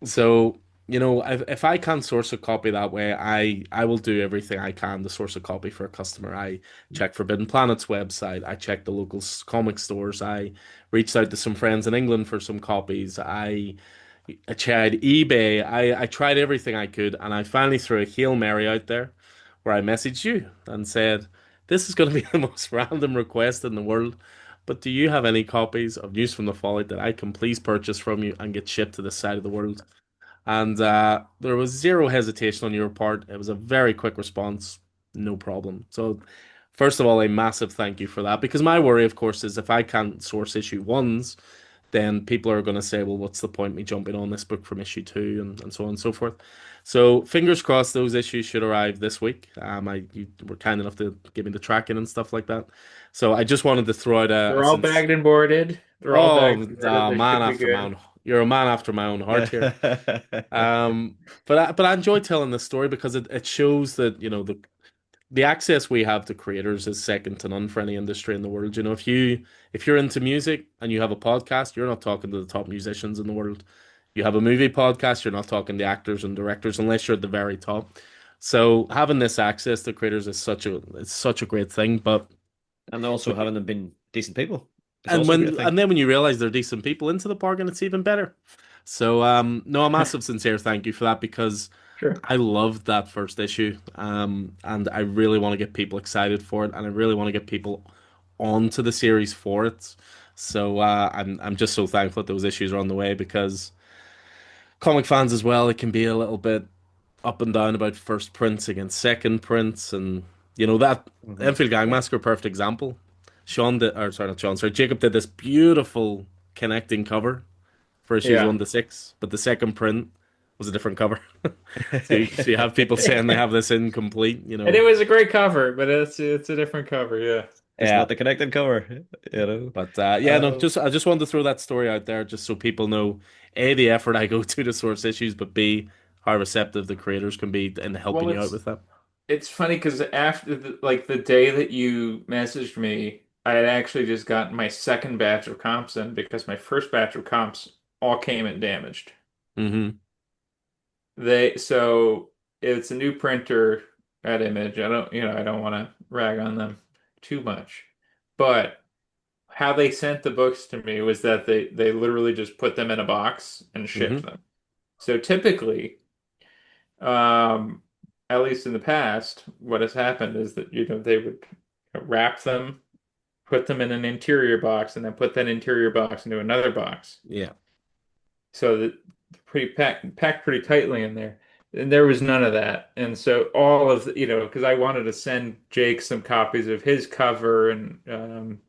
So, if I can source a copy that way, I will do everything I can to source a copy for a customer. I check Forbidden Planet's website. I check the local comic stores. I reached out to some friends in England for some copies. I tried eBay. I tried everything I could, and I finally threw a Hail Mary out there where I messaged you and said, "This is going to be the most random request in the world, but do you have any copies of News from the Fallout that I can please purchase from you and get shipped to this side of the world?" And there was zero hesitation on your part. It was a very quick response, no problem. So, first of all, a massive thank you for that because my worry, of course, is if I can't source issue ones, then people are going to say, well, what's the point me jumping on this book from issue two and so on and so forth. So fingers crossed those issues should arrive this week. You were kind enough to give me the tracking and stuff like that. So I just wanted to throw out a
They're all
since
bagged and boarded. They're all bagged
oh,
and boarded. They
man
should be
after my
good.
own you're a man after my own heart here. But I enjoy telling this story because it shows that the access we have to creators is second to none for any industry in the world. If you're into music and you have a podcast, you're not talking to the top musicians in the world. You have a movie podcast, you're not talking to actors and directors unless you're at the very top. So having this access to creators is such a great thing. But
And also
when you,
having them been decent people is
and
also a great
when
thing.
and then when you realize they're decent people into the bargain, it's even better. So no, a massive sincere thank you for that because
Sure.
I loved that first issue, and I really want to get people excited for it, and I really want to get people onto the series for it. So I'm just so thankful that those issues are on the way because comic fans as well, it can be a little bit up and down about first prints against second prints, and that
Hmm.
Enfield Gang
Yeah.
Massacre, perfect example. Sean did, or sorry, not Sean, sorry, Jacob did this beautiful connecting cover for issues
Yeah.
1 to 6, but the second print was a different cover. So you have people saying they have this incomplete,
And it was a great cover, but it's a different cover. Yeah.
It's
Yeah.
not the connected cover, you know.
But yeah, no,
Um,
I just wanted to throw that story out there just so people know A, the effort I go to source issues, but B, how receptive the creators can be in helping
Well,
you out with that.
it's funny because after the day that you messaged me, I had actually just gotten my second batch of comps in because my first batch of comps all came in damaged.
Hmm.
So it's a new printer at Image. I don't want to rag on them too much, but how they sent the books to me was that they literally just put them in a box and shipped
Hmm.
them. So typically, um, at least in the past, what has happened is that they would wrap them, put them in an interior box, and then put that interior box into another box.
Yeah.
So that pretty packed pretty tightly in there. And there was none of that. And so all of because I wanted to send Jake some copies of his cover, and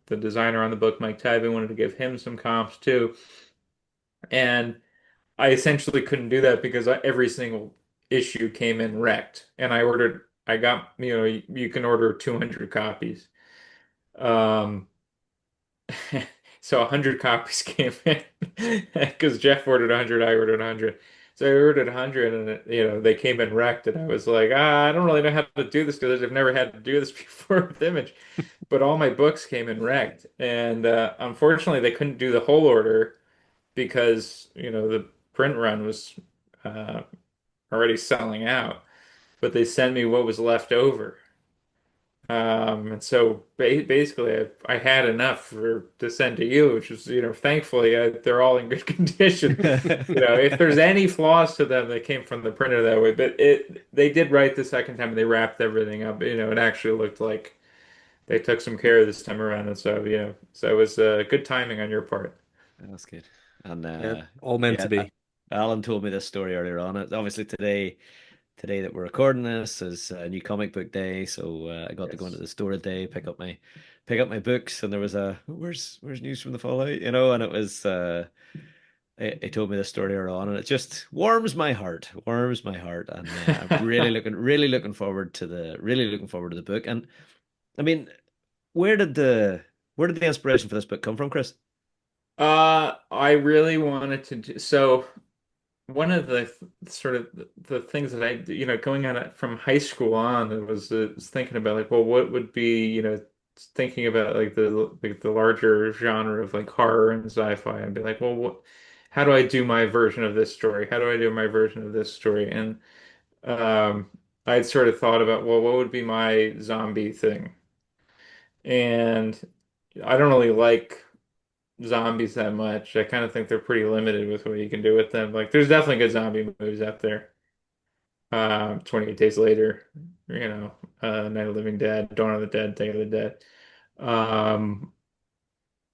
the designer on the book, Mike Tybee, wanted to give him some comps too. And I essentially couldn't do that because every single issue came in wrecked. And I got, you can order 200 copies. Um, So 100 copies came in because Jeff ordered 100, I ordered 100. So I ordered 100 and they came in wrecked and I was like, I don't really know how to do this because I've never had to do this before with Image. But all my books came in wrecked and unfortunately they couldn't do the whole order because, the print run was uh, already selling out. But they sent me what was left over. And so basically, I had enough to send to you, which is, thankfully, they're all in good condition. If there's any flaws to them, they came from the printer that way. But they did right the second time, and they wrapped everything up. It actually looked like they took some care this time around, and so it was good timing on your part.
That's good. And
Yeah, all meant to
yeah,
be.
Alan told me this story earlier on. It's obviously today that we're recording this is a new comic book day, so I got to go into
Yes.
the store today, pick up my books, and there was a where's news from the Fallout, and it was he told me this story earlier on, and it just warms my heart, and I'm really looking forward to the book. And I mean, where did the where did the inspiration for this book come from, Chris?
I really wanted to do so. One of the sort of the things that going on from high school on, it was thinking about like, well, what would be, thinking about like the larger genre of like horror and sci-fi, and be like, well, how do I do my version of this story? How do I do my version of this story? And um, I'd sort of thought about, well, what would be my zombie thing? And I don't really like zombies that much. I kind of think they're pretty limited with what you can do with them. Like, there's definitely good zombie movies out there. 28 Days Later, Night of the Living Dead, Dawn of the Dead, Day of the Dead,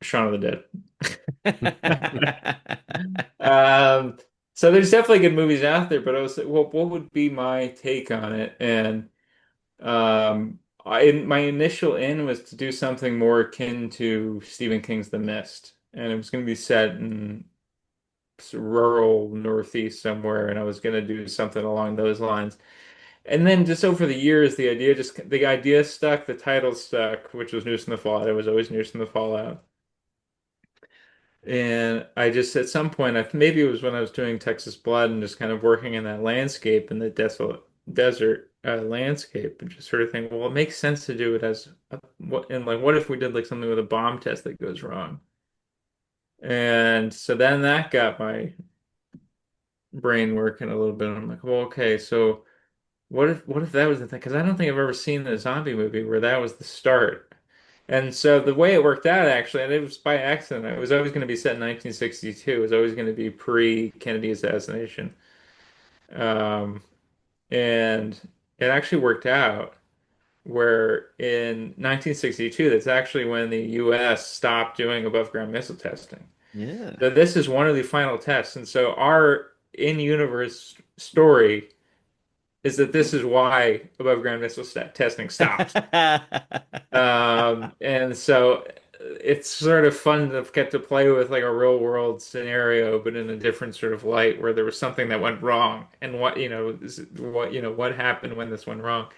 Shaun of the Dead. Um, so there's definitely good movies out there, but I was like, well, what would be my take on it? And my initial in was to do something more akin to Stephen King's The Mist, and it was going to be set in rural Northeast somewhere, and I was going to do something along those lines. And then just over the years, the idea stuck, the title stuck, which was News from the Fallout. It was always News from the Fallout. And I just at some point, maybe it was when I was doing Texas Blood and just kind of working in that landscape in the desolate desert landscape, and just sort of think, well, it makes sense to do it as what if we did like something with a bomb test that goes wrong? And so then that got my brain working a little bit. I'm like, well, okay, so what if that was the thing? Because I don't think I've ever seen a zombie movie where that was the start. And so the way it worked out actually, and it was by accident, it was always going to be set in 1962. It was always going to be pre-Kennedy assassination. Um, and it actually worked out where in 1962, that's actually when the US stopped doing above ground missile testing.
Yeah.
So this is one of the final tests. And so our in-universe story is that this is why above ground missile testing stopped. And so it's sort of fun to get to play with like a real world scenario, but in a different sort of light where there was something that went wrong and what happened when this went wrong.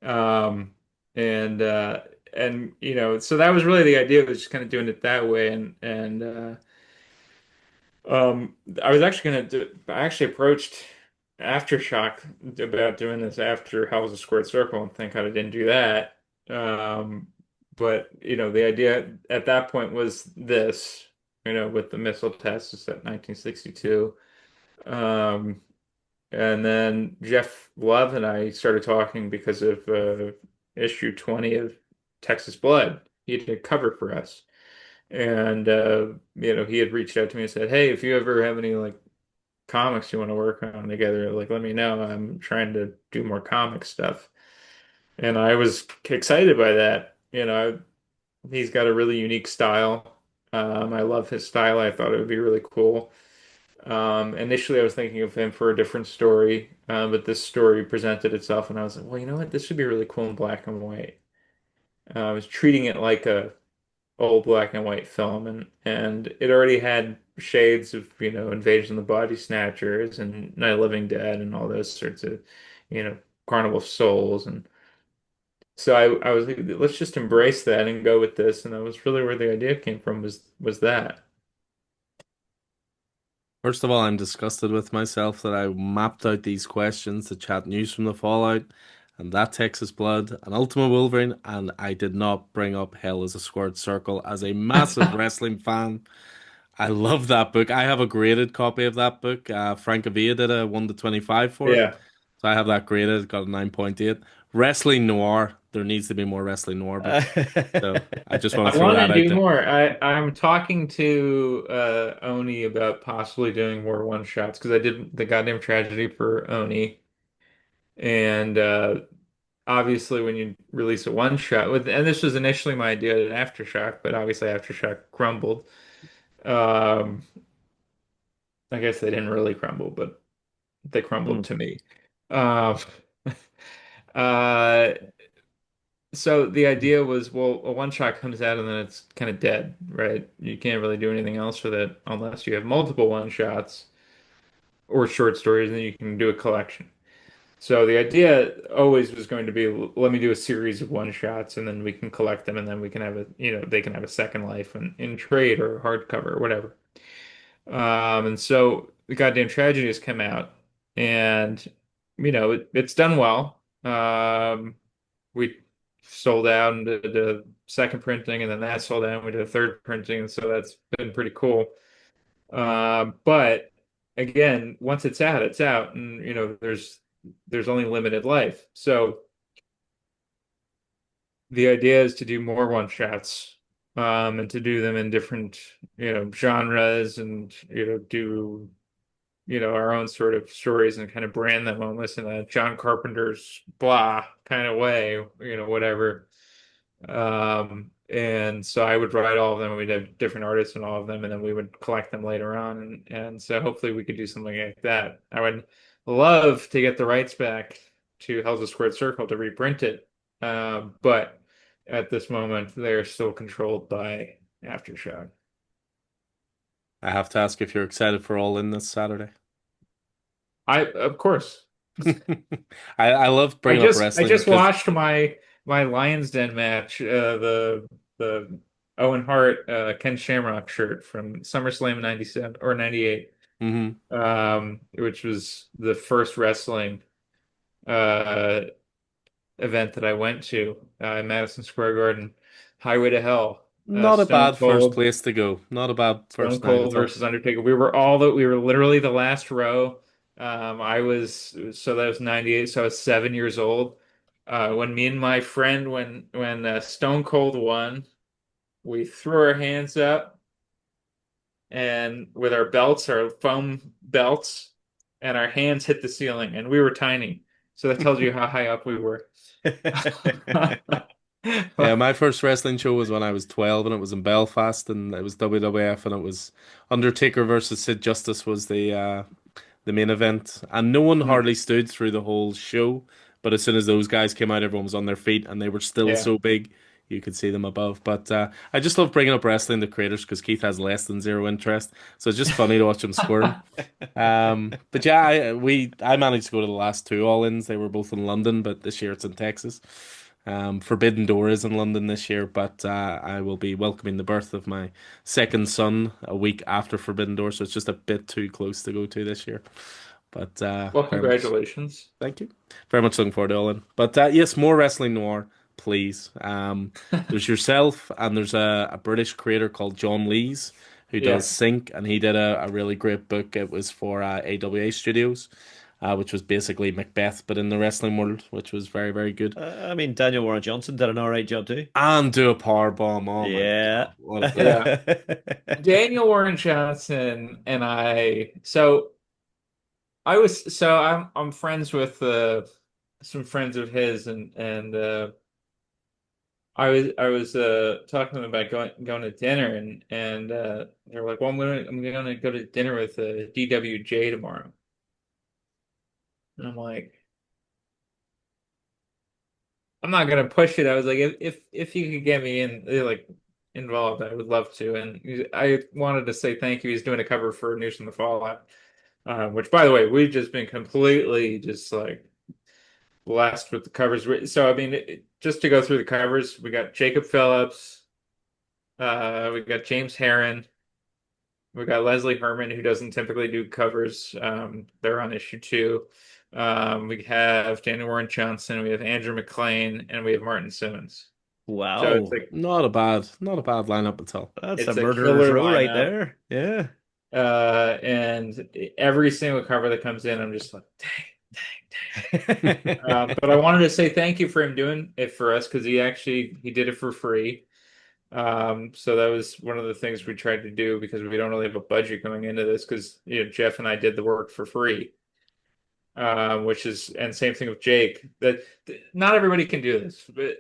Um, and so that was really the idea, was just kind of doing it that way. Um, I was actually gonna do, I actually approached Aftershock about doing this after Hell's a Squared Circle, and thank God I didn't do that. But the idea at that point was this, with the missile test is at 1962. Um, and then Jeff Love and I started talking because of issue 20 of Texas Blood. He did a cover for us. And he had reached out to me and said, "Hey, if you ever have any like comics you want to work on together, like let me know. I'm trying to do more comic stuff." And I was excited by that. He's got a really unique style. I love his style. I thought it would be really cool. Initially, I was thinking of him for a different story, but this story presented itself, and I was like, well, you know what? This should be really cool in black and white. I was treating it like a old black and white film, and it already had shades of Invasion of the Body Snatchers and Night of the Living Dead and all those sorts of Carnival of Souls, and So I was like, let's just embrace that and go with this. And that was really where the idea came from was that.
First of all, I'm disgusted with myself that I mapped out these questions to chat news from the Fallout and that Texas Blood and Ultimate Wolverine, and I did not bring up Hell is a Squared Circle as a massive wrestling fan. I love that book. I have a graded copy of that book. Frank Avia did a 1 to 25 for it.
Yeah.
So I have that graded, got a 9.8. Wrestling Noir. There needs to be more Wrestling Noir books. So I just want
I
to throw
want
that
to
out
do
there.
more. I'm talking to Oni about possibly doing more one shots because I did the goddamn tragedy for Oni, and obviously when you release a one shot with, and this was initially my idea at Aftershock, but obviously Aftershock crumbled. Um, I guess they didn't really crumble, but they crumbled
Hmm.
to me. Um, uh, So the idea was, well, a one shot comes out and then it's kind of dead, right? You can't really do anything else with it unless you have multiple one shots or short stories, and then you can do a collection. So the idea always was going to be, let me do a series of one shots and then we can collect them and then we can have they can have a second life in trade or hardcover or whatever. And so the goddamn tragedy has come out and, it's done well. We sold out and did a second printing, and then that sold out. And we did a third printing, and so that's been pretty cool. But again, once it's out, and there's only limited life. So the idea is to do more one shots, and to do them in different genres, and do our own sort of stories and kind of brand them almost in a John Carpenter's blah kind of way, whatever. And so I would write all of them. We'd have different artists in all of them, and then we would collect them later on. And so hopefully we could do something like that. I would love to get the rights back to Hell's a Squared Circle to reprint it. But at this moment, they're still controlled by Aftershock.
I have to ask if you're excited for All In this Saturday.
Of course.
I love
I
bringing up
just I
wrestling
just
because
watched my Lions Den match, the Owen Hart Ken Shamrock shirt from SummerSlam 97 or 98,
mhm,
which was the first wrestling uh event that I went to in Madison Square Garden, Highway to Hell,
not a
Stone
bad first
Cold.
place to go. Not a bad
Stone
first night
Cold
at all.
versus Undertaker. We were literally the last row. I was so that was 98, so I was 7 years old. When me and my friend when Stone Cold won, we threw our hands up and with our belts, our foam belts, and our hands hit the ceiling, and we were tiny. So that tells you how high up we were.
Yeah, my first wrestling show was when I was 12 and it was in Belfast and it was WWF and it was Undertaker versus Sid Justice was the main event, and no one hardly stood through the whole show. But as soon as those guys came out, everyone was on their feet, and they were still
Yeah.
so big you could see them above. But I just love bringing up wrestling the creators because Keith has less than zero interest, so it's just funny to watch him squirm. But yeah, I managed to go to the last two all-ins. They were both in London, but this year it's in Texas. Forbidden Door is in London this year, but I will be welcoming the birth of my second son a week after Forbidden Door, so it's just a bit too close to go to this year. But
Well,
very much
congratulations.
thank you. Very much looking forward to all in. But yes, more wrestling noir, please. There's yourself, and there's a British creator called John Lees who does
Yeah.
Sync, and he did a really great book. It was for AWA Studios, which was basically Macbeth, but in the wrestling world, which was very, very good.
I mean, Daniel Warren Johnson did an all right job too.
And do a power bomb. Oh my
Yeah.
God, what a book.
Yeah. Daniel Warren Johnson and I'm friends with some friends of his, and I was talking to them about going to dinner, and they were like, well, I'm gonna go to dinner with DWJ tomorrow. And I'm like, I'm not gonna push it. I was like, if you could get me in like involved, I would love to. And I wanted to say thank you. He's doing a cover for News from the Fallout, which by the way, we've just been completely just like blessed with the covers. So I mean, just to go through the covers, we got Jacob Phillips, we got James Herron, we got Leslie Herman, who doesn't typically do covers. They're on issue two. We have Daniel Warren Johnson, we have Andrew McLean, and we have Martin Simmons. So
Wow.
Not a bad lineup at all.
That's a
it's a
murderer's
killer
row right
lineup.
there. Yeah.
And every single cover that comes in, I'm just like, dang. But I wanted to say thank you for him doing it for us because he did it for free. So that was one of the things we tried to do because we don't really have a budget going into this because Jeff and I did the work for free. Which is and same thing with Jake. That not everybody can do this, but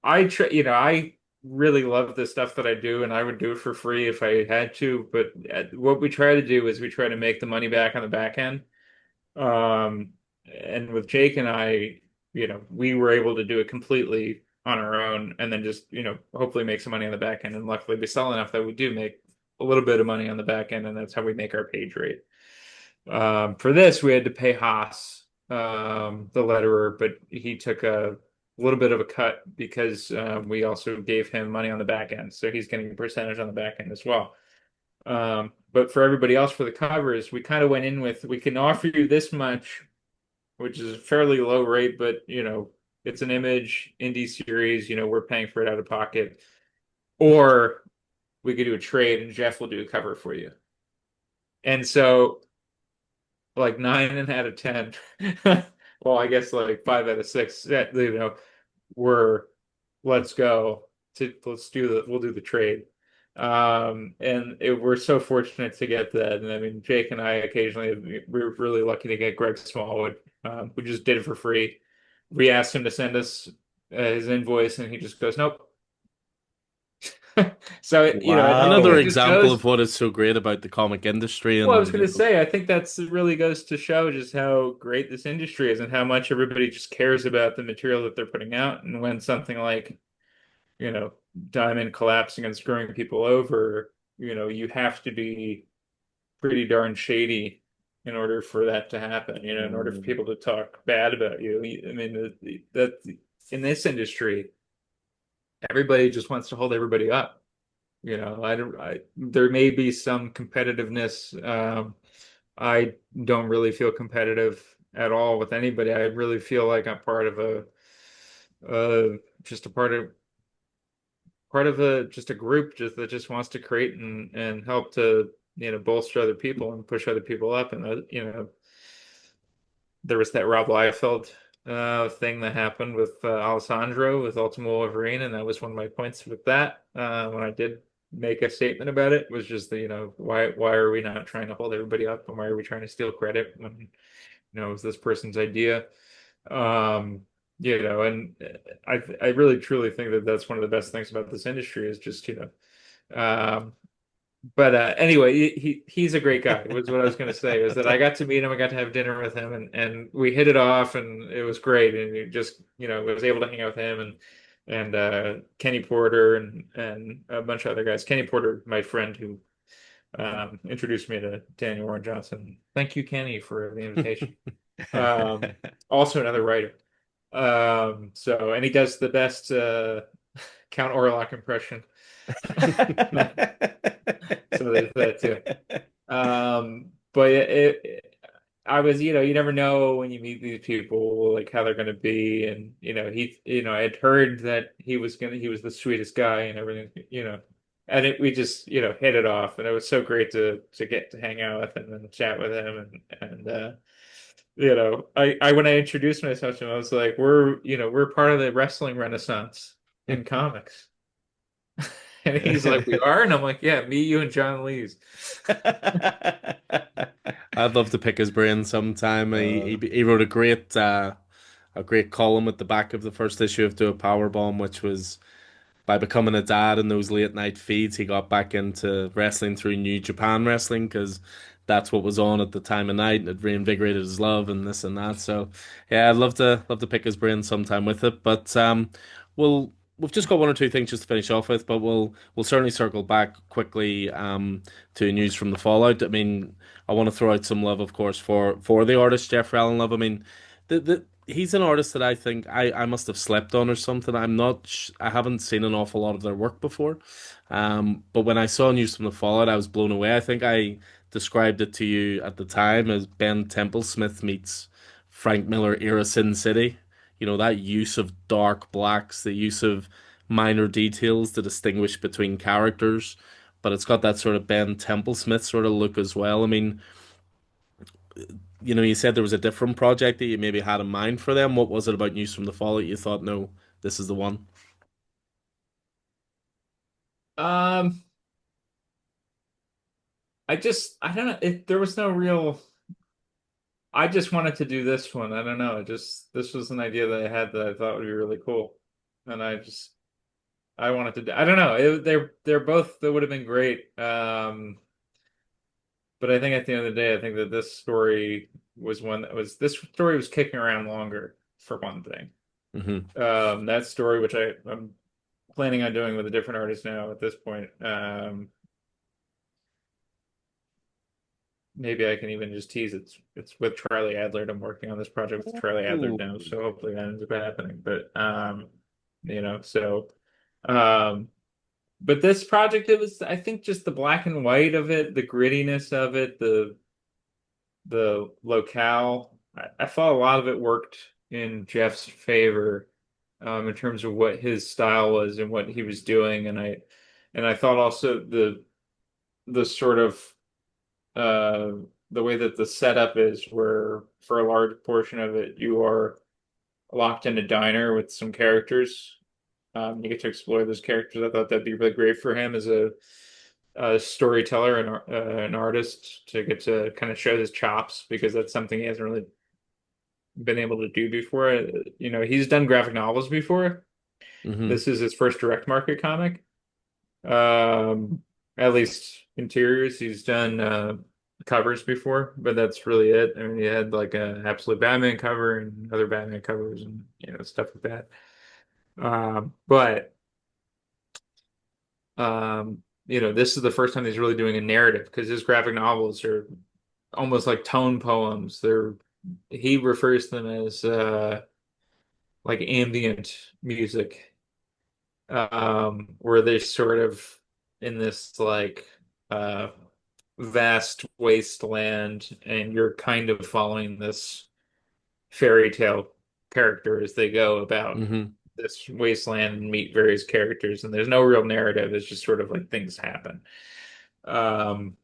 I really love the stuff that I do, and I would do it for free if I had to. But what we try to do is we try to make the money back on the back end. Um, and with Jake and I, we were able to do it completely on our own, and then just hopefully make some money on the back end. And luckily, we sell enough that we do make a little bit of money on the back end, and that's how we make our page rate. For this, we had to pay Haas, the letterer, but he took a little bit of a cut because we also gave him money on the back end. So he's getting a percentage on the back end as well. But for everybody else for the covers, we kind of went in with we can offer you this much, which is a fairly low rate, but it's an Image indie series, we're paying for it out of pocket. Or we could do a trade and Jeff will do a cover for you. And so like 9 out of 10. Well, I guess like 5 out of 6. We're let's go we'll do the trade. We're so fortunate to get that. And I mean, Jake and I occasionally we're really lucky to get Greg Smallwood, who just did it for free. We asked him to send us his invoice, and he just goes, "Nope." So I think
Another
it
Wow.
just
example of
goes.
what is so great about the comic industry
Well, I was
and
going to say, I think that's it really goes to show just how great this industry is and how much everybody just cares about the material that they're putting out. And when something like, you know, Diamond collapsing and screwing people over, you have to be pretty darn shady in order for that to happen, in order for
Mm.
people to talk bad about you. I mean, that in this industry, everybody just wants to hold everybody up. I don't. There may be some competitiveness. I don't really feel competitive at all with anybody. I really feel like I'm part of just a part of just a group that just wants to create and help to bolster other people and push other people up. And there was that Rob Liefeld thing that happened with Alessandro with Ultimate Wolverine, and that was one of my points with that when I did make a statement about it was just that why are we not trying to hold everybody up and why are we trying to steal credit when it was this person's idea. um and I really truly think that that's one of the best things about this industry is just um but anyway, he's a great guy. Was what I was going to say is that I got to meet him, I got to have dinner with him, and we hit it off, and it was great. And you just was able to hang out with him and Kenny Porter and a bunch of other guys. Kenny Porter, my friend who introduced me to Daniel Warren Johnson. Thank you, Kenny, for the invitation. Also another writer. And he does the best Count Orlok impression. So there's that too. But I was, you never know when you meet these people, like how they're going to be. And, I'd heard that he was the sweetest guy and everything, and we just, hit it off. And it was so great to get to hang out with him and chat with him. When I introduced myself to him, I was like, we're part of the wrestling renaissance in comics. And he's like, we are? And I'm like, yeah, me, you, and John Lees.
I'd love to pick his brain sometime.
Uh,
He wrote a great column at the back of the first issue of Do a Powerbomb, which was by becoming a dad in those late night feeds, he got back into wrestling through New Japan Wrestling because that's what was on at the time of night. It reinvigorated his love and this and that. So yeah, I'd love to pick his brain sometime with it. But we've just got one or two things just to finish off with, but we'll certainly circle back quickly to news from the Fallout. I mean, I want to throw out some love, of course, for the artist Jeffrey Allen Love. I mean, he's an artist that I think I must have slept on or something. I haven't seen an awful lot of their work before. But when I saw News from the Fallout, I was blown away. I think I described it to you at the time as Ben Templesmith meets Frank Miller era Sin City. You know, that use of dark blacks, the use of minor details to distinguish between characters, but it's got that sort of Ben Templesmith sort of look as well. I mean, you know, you said there was a different project that you maybe had in mind for them. What was it about News from the Fallout you thought, no, this is the one?
Um, I don't know. There was no real. I just wanted to do this one. I don't know. This was an idea that I had that I thought would be really cool, and I wanted to do. I don't know. They're both that would have been great. But I think at the end of the day, I think that this story was kicking around longer for one thing.
Hmm.
That story, which I'm planning on doing with a different artist now at this point. Maybe I can even just tease it's with Charlie Adler. I'm working on this project with Charlie Adler now,
Ooh.
so hopefully that ends up happening. But so um but this project, it was, I think, just the black and white of it, the grittiness of it, the locale. I thought a lot of it worked in Jeff's favor, in terms of what his style was and what he was doing, and I thought also the sort of uh the way that the setup is, where for a large portion of it you are locked in a diner with some characters. You get to explore those characters. I thought that'd be really great for him as a storyteller and an artist, to get to kind of show his chops, because that's something he hasn't really been able to do before. He's done graphic novels before.
Hmm.
This is his first direct market comic. Um, at least interiors. He's done covers before, but that's really it. I mean, he had like a Absolute Batman cover and other Batman covers and stuff like that. But this is the first time he's really doing a narrative, because his graphic novels are almost like tone poems. He refers to them as like ambient music, where they're sort of in this like uh, vast wasteland, and you're kind of following this fairy tale character as they go about
Hmm.
this wasteland and meet various characters. And there's no real narrative. It's just sort of like things happen. Um,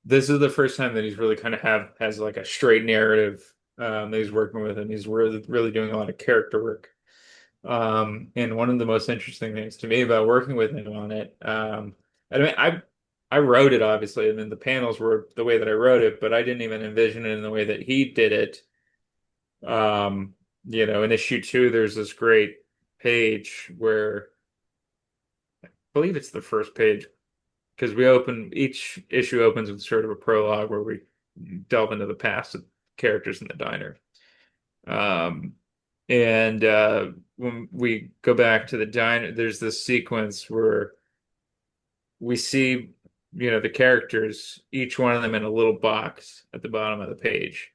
this is the first time that he's really kind of has like a straight narrative, that he's working with, and he's really doing a lot of character work. And one of the most interesting things to me about working with him on it, I mean, I wrote it obviously, and then the panels were the way that I wrote it, but I didn't even envision it in the way that he did it. In issue two, there's this great page where I believe it's the first page, because each issue opens with sort of a prologue where we delve into the past of characters in the diner. Um, and when we go back to the diner, there's this sequence where we see, the characters, each one of them in a little box at the bottom of the page,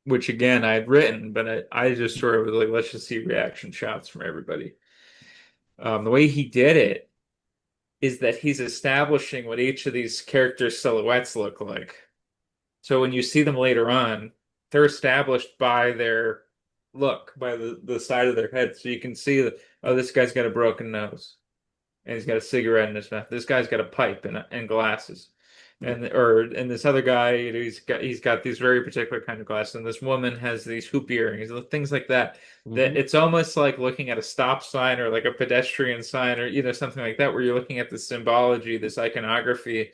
which again I had written, but I just sort of was like, let's just see reaction shots from everybody. The way he did it is that he's establishing what each of these characters' silhouettes look like. So when you see them later on, they're established by their look, by the side of their head. So you can see that, oh, this guy's got a broken nose and he's got a cigarette in his mouth. This guy's got a pipe and glasses. And this other guy, he's got these very particular kind of glasses, and this woman has these hoop earrings, things like that. That
Hmm.
it's almost like looking at a stop sign or like a pedestrian sign, or something like that, where you're looking at the symbology, this iconography,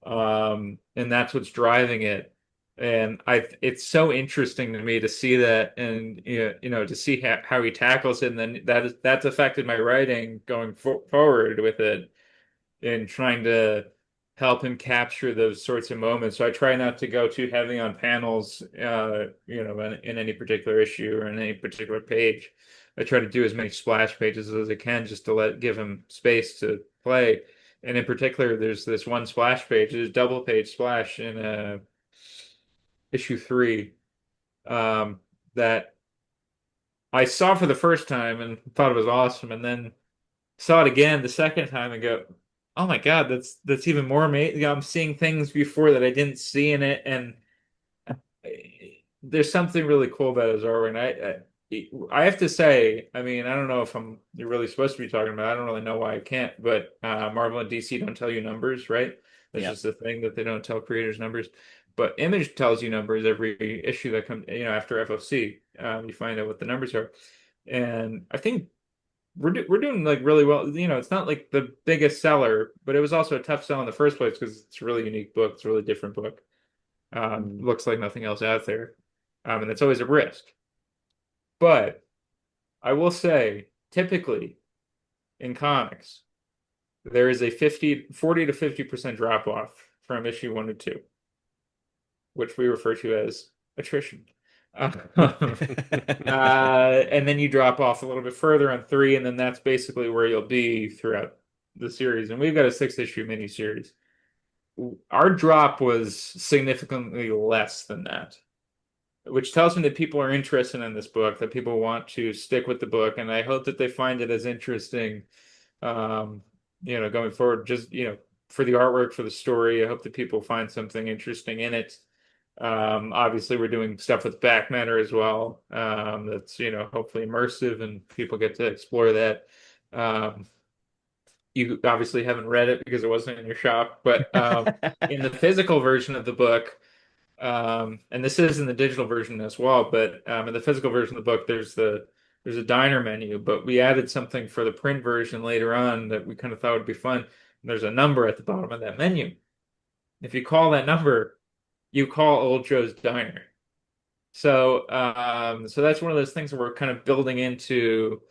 and that's what's driving it. And it's so interesting to me to see that, and to see how he tackles it, and then that's affected my writing going forward with it, in trying to help him capture those sorts of moments. So I try not to go too heavy on panels, in any particular issue or in any particular page. I try to do as many splash pages as I can, just to give him space to play. And in particular, there's this one splash page, there's a double page splash in issue three, um, that I saw for the first time and thought it was awesome, and then saw it again the second time and go, "Oh my God, that's even more amazing." I'm seeing things before that I didn't see in it, and there's something really cool about his artwork. And I have to say, I mean, I don't know if you're really supposed to be talking about. I don't really know why I can't, but Marvel and DC don't tell you numbers, right? That's
Yeah.
just the thing that they don't tell creators numbers. But Image tells you numbers every issue that comes, after FOC. You find out what the numbers are, and I think we're doing like really well. It's not like the biggest seller, but it was also a tough sell in the first place because it's a really unique book. It's a really different book.
Mm.
Looks like nothing else out there. And it's always a risk. But I will say, typically in comics, there is a 40 to 50% drop off from issue 1 to 2, which we refer to as attrition. And then you drop off a little bit further on 3, and then that's basically where you'll be throughout the series. And we've got a 6-issue miniseries. Our drop was significantly less than that, which tells me that people are interested in this book, that people want to stick with the book, and I hope that they find it as interesting, um, going forward. Just, for the artwork, for the story, I hope that people find something interesting in it. Obviously, we're doing stuff with back matter as well. That's, hopefully immersive, and people get to explore that. Um, you obviously haven't read it because it wasn't in your shop, but in the physical version of the book. And this is in the digital version as well, but in the physical version of the book, there's a diner menu, but we added something for the print version later on that we kind of thought would be fun. There's a number at the bottom of that menu. If you call that number, you call Old Joe's Diner. So that's one of those things that we're kind of building into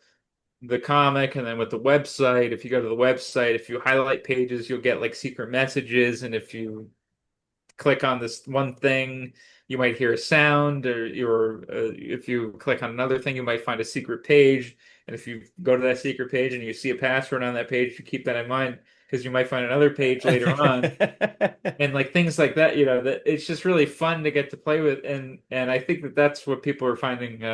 the comic, and then with the website, if you go to the website, if you highlight pages, you'll get like secret messages, and if you click on this one thing, you might hear a sound, or if you click on another thing, you might find a secret page. And if you go to that secret page and you see a password on that page, you keep that in mind because you might find another page later on, and like things like that. That it's just really fun to get to play with, and I think that that's what people are finding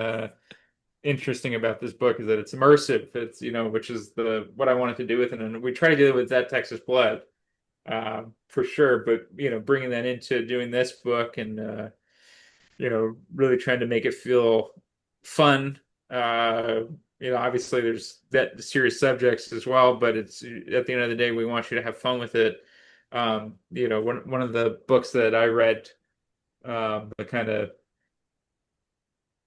interesting about this book is that it's immersive. It's which is the what I wanted to do with it, and we try to do it with that Texas Blood for sure. But bringing that into doing this book and really trying to make it feel fun. Obviously there's that serious subjects as well, but it's at the end of the day we want you to have fun with it. One of the books that I read that kind of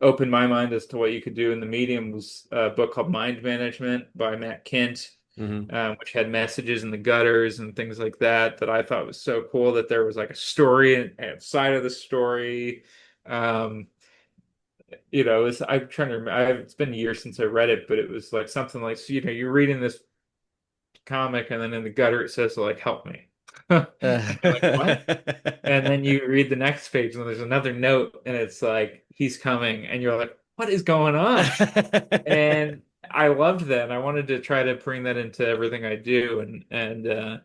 opened my mind as to what you could do in the medium was a book called Mind Management by Matt Kint,
Hmm.
which had messages in the gutters and things like that that I thought was so cool that there was like a story outside of the story. Um, I'm trying to remember, it's been years since I read it, but it was like something like, so, you're reading this comic and then in the gutter it says like, help me. And you're like, what? And then you read the next page and there's another note and it's like, he's coming. And you're like, what is going on? And I loved that. And I wanted to try to bring that into everything I do. And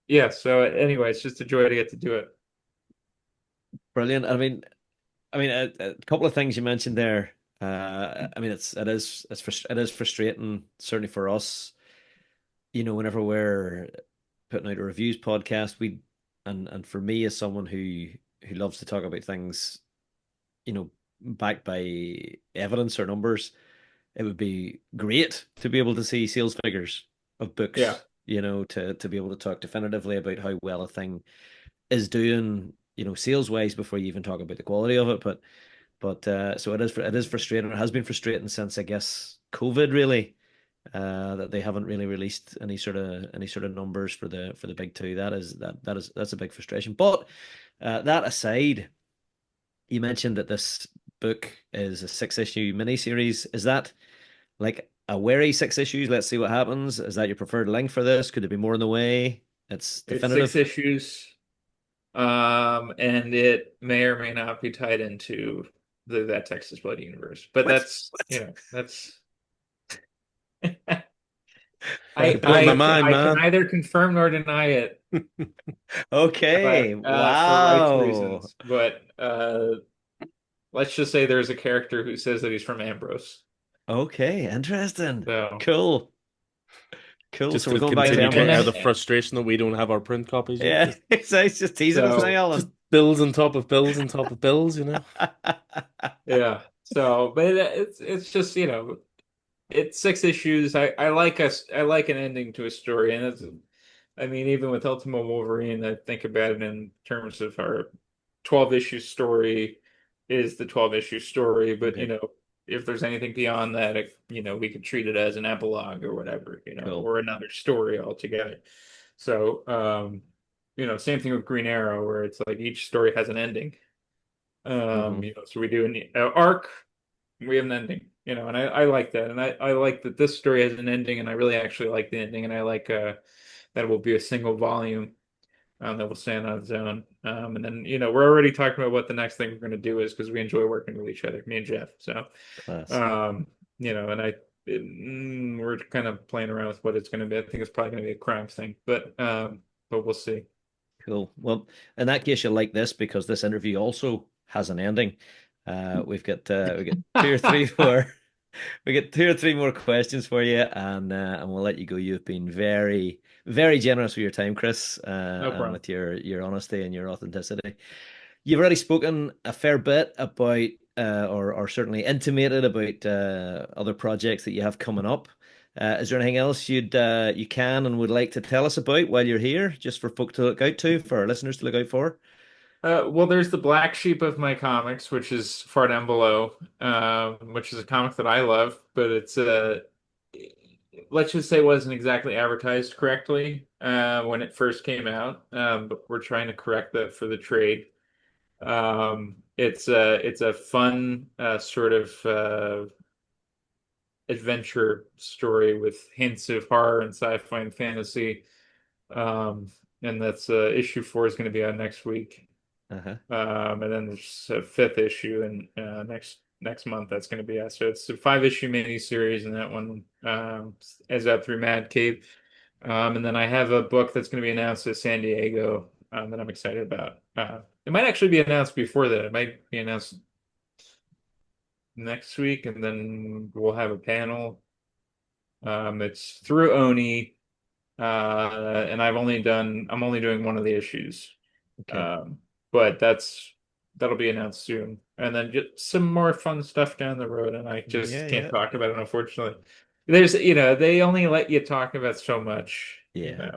yeah, so anyway, it's just a joy to get to do it.
Brilliant. I mean, a couple of things you mentioned there. I mean, it is frustrating, certainly for us. Whenever we're putting out a reviews podcast, and for me as someone who loves to talk about things, backed by evidence or numbers, it would be great to be able to see sales figures of
Yeah.
books. To be able to talk definitively about how well a thing is doing, sales wise before you even talk about the quality of it. But so it is frustrating. It has been frustrating since I guess COVID really, that they haven't really released any sort of numbers for the big two. That's a big frustration. But that aside, you mentioned that this book is a 6-issue miniseries. Is that like a wary 6 issues? Let's see what happens. Is that your preferred length for this? Could there be more in the way? It's
It's six
definitive.
issues. And it may or may not be tied into that Texas Blood universe. But
What?
that's,
What?
that's
You're blowing my mind,
I can
man.
neither confirm nor deny it,
Okay.
but for rights
Wow.
reasons. But let's just say there's a character who says that he's from Ambrose.
Okay, interesting.
So,
Cool. Cool.
Just
So we're
to
going back to
continue to
and
air
Ambrose.
the
then
frustration that we don't have our print copies yet.
Yeah, it's just teasing us now,
so
Just
Alan.
bills on top of bills on top of bills, you know.
yeah. So, but it's just, it's 6 issues. I like an ending to a story, and it's I mean, even with Ultimate Wolverine, I think about it in terms of our 12 issue story is the 12 issue story, but
Okay,
if there's anything beyond that, we could treat it as an epilogue or whatever,
cool.
or another story altogether. So, same thing with Green Arrow, where it's like each story has an ending.
Hmm.
So we do an arc, we have an ending, and I like that. And I like that this story has an ending, and I really actually like the ending, and I like that it will be a single volume that will stand on its own. And then, we're already talking about what the next thing we're going to do is because we enjoy working with each other, me and Jeff. So,
Class.
um, and we're kind of playing around with what it's going to be. I think it's probably going to be a crime thing, but we'll see.
Cool. Well, in that case, you'll like this because this interview also has an ending. We get two or three more. We get two or three more questions for you, and we'll let you go. You've been very, very generous with your time, Chris,
No
and
problem.
with your honesty and your authenticity. You've already spoken a fair bit about, or certainly intimated about other projects that you have coming up. Is there anything else you can and would like to tell us about while you're here, just for folk to look out to, for our listeners to look out for?
Well, there's the black sheep of my comics, which is Fart and Below, which is a comic that I love, but let's just say it wasn't exactly advertised correctly when it first came out. But we're trying to correct that for the trade. It's a fun sort of adventure story with hints of horror and sci-fi and fantasy. Um, and that's issue 4 is going to be out next week.
Uh-huh.
And then there's a fifth issue and next month that's going to be out. So it's a 5 issue miniseries, and that one is out through Mad Cave. And then I have a book that's going to be announced at San Diego that I'm excited about. It might actually be announced before that. It might be announced next week, and then we'll have a panel. It's through Oni, and I'm only doing one of the issues.
Okay.
Um, but that'll be announced soon. And then just some more fun stuff down the road, and I just
Yeah,
can't
yeah,
talk about it, unfortunately. They only let you talk about so much,
yeah.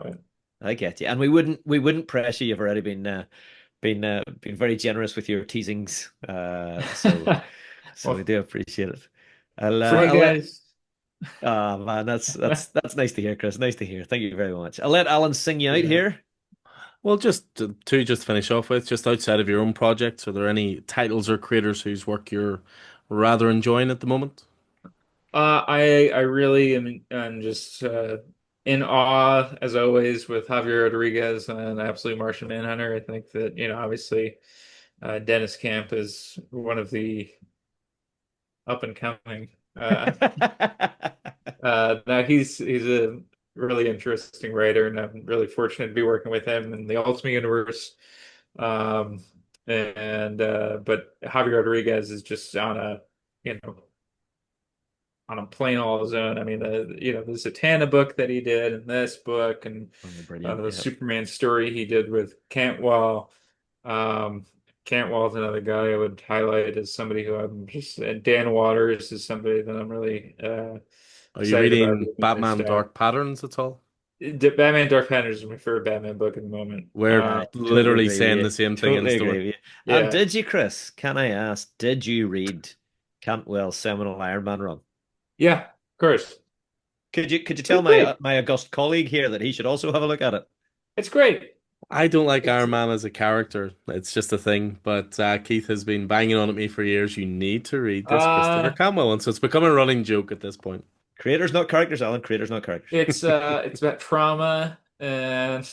I get you. And we wouldn't pressure you. You've already been very generous with your teasings. So we
Well,
do appreciate it. I'll
for you
I'll let
guys,
Oh man, that's nice to hear, Chris. Nice to hear. Thank you very much. I'll let Alan sing you out
yeah.
here.
Well, just finish off with, just outside of your own projects, are there any titles or creators whose work you're rather enjoying at the moment?
I really am just in awe as always with Javier Rodriguez and Absolute Martian Manhunter. I think that obviously Dennis Camp is one of the up and coming. Now he's a really interesting writer, and I'm really fortunate to be working with him in the Ultimate Universe. Um, and but Javier Rodriguez is just you know on a plane all his own. I mean, the Zatanna book that he did, and this book, and
Oh, brilliant.
the
Yeah.
Superman story he did with Cantwell. Um, Cantwell's another guy I would highlight as somebody who I'm just, and Dan Waters is somebody that I'm really
Are you
excited about
reading
reading their
Batman
stuff.
Dark Patterns at all?
Batman Dark Patterns is my favorite Batman book at the moment.
We're
I totally
literally
agree with
saying
you.
the same thing in
Totally agree
store.
with you. And
Yeah,
did you, Chris? Can I ask, did you read Cantwell's seminal Iron Man run?
yeah, of course.
Could you tell
It's
my
great.
my august colleague here that he should also have a look at it?
It's great.
I don't like
It's
Iron Man as a character. It's just a thing. But Keith has been banging on at me for years. You need to read this Christopher
uh
Cantwell one. So it's become a running joke at this point.
Creators, not characters, Alan. Creators, not characters.
it's about trauma and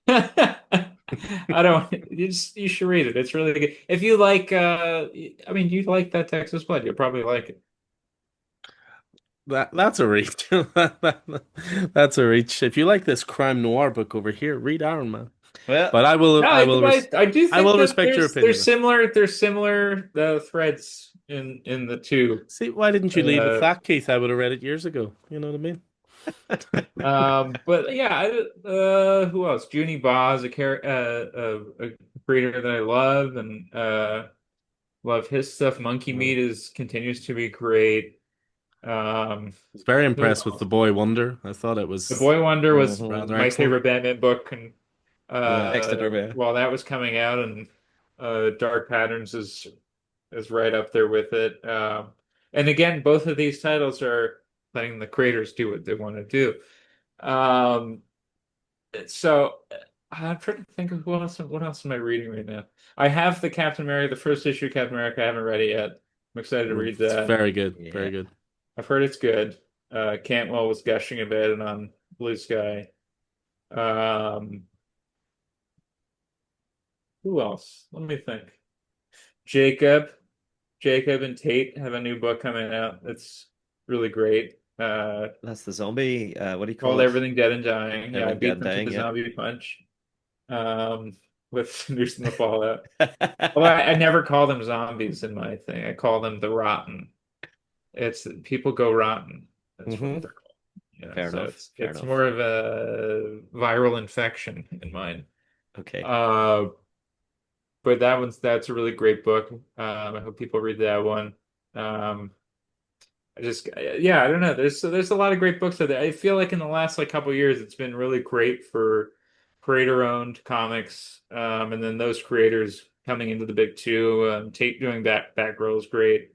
I don't you should read it. It's really good. If you like I mean you like that Texas Blood, you'll probably like it.
That's a reach. That's a reach. If you like this crime noir book over here, read Iron Man.
Well,
But
No, I do
I
think
will
that
respect your opinion.
there's similar threads in the two.
See, why didn't you lead with
Uh,
that, Keith? I would have read it years ago. You know what I mean?
but yeah, who else? Junie Ba is a creator that I love and love his stuff. Monkey
Mm.
Meat is continues to be great. Um,
I was very
who
impressed with The
else?
Boy Wonder. I thought it
The
was
Boy Wonder was
mhm.
rather
my
excellent.
favorite Batman book, and
Yeah, Exeter,
while that was coming out, and Dark Patterns is right up there with it. And again, both of these titles are letting the creators do what they want to do. Um, so I'm trying to think of what else am I reading right now? I have the Captain America, the first issue of Captain America. I haven't read it yet. I'm excited to read
It's
that.
very good,
yeah.
very good.
I've heard it's good. Cantwell was gushing about it on Blue Sky. Um, who else? Let me think. Jacob, Jacob and Tate have a new book coming out. It's really great.
That's the zombie. What do you call
Called
it?
Everything Dead and Dying. Yeah, I
Everything dead
beat
and
them to
dying.
the
Yeah.
zombie punch. With News in the Fallout. Although I never call them zombies in my thing. I call them the rotten. It's people go rotten. That's what
hmm
they're called. Yeah,
Fair
so
enough. Fair
it's
enough.
more of a viral infection in mine.
Okay.
Uh, but that's a really great book. I hope people read that one. Um, yeah, I don't know. There's a lot of great books out there. I feel like in the last like couple years, it's been really great for creator-owned comics, and then those creators coming into the big two. Tate doing Batgirl is great.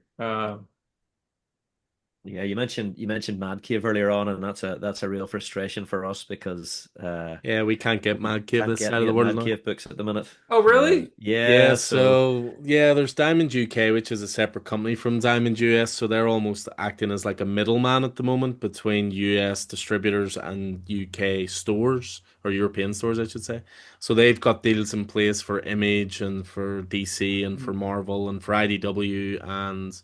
Yeah, you mentioned Mad Cave earlier on, and that's a real frustration for us because
Yeah, we can't get
we
Mad Cave
can't
this
get
side of the
get
world
Mad
now.
Cave books at the minute.
Oh, really?
Yeah,
Yeah, so
so yeah, there's Diamond UK, which is a separate company from Diamond US, so they're almost acting as like a middleman at the moment between US distributors and UK stores or European stores, I should say. So they've got deals in place for Image and for DC and for Marvel and for IDW and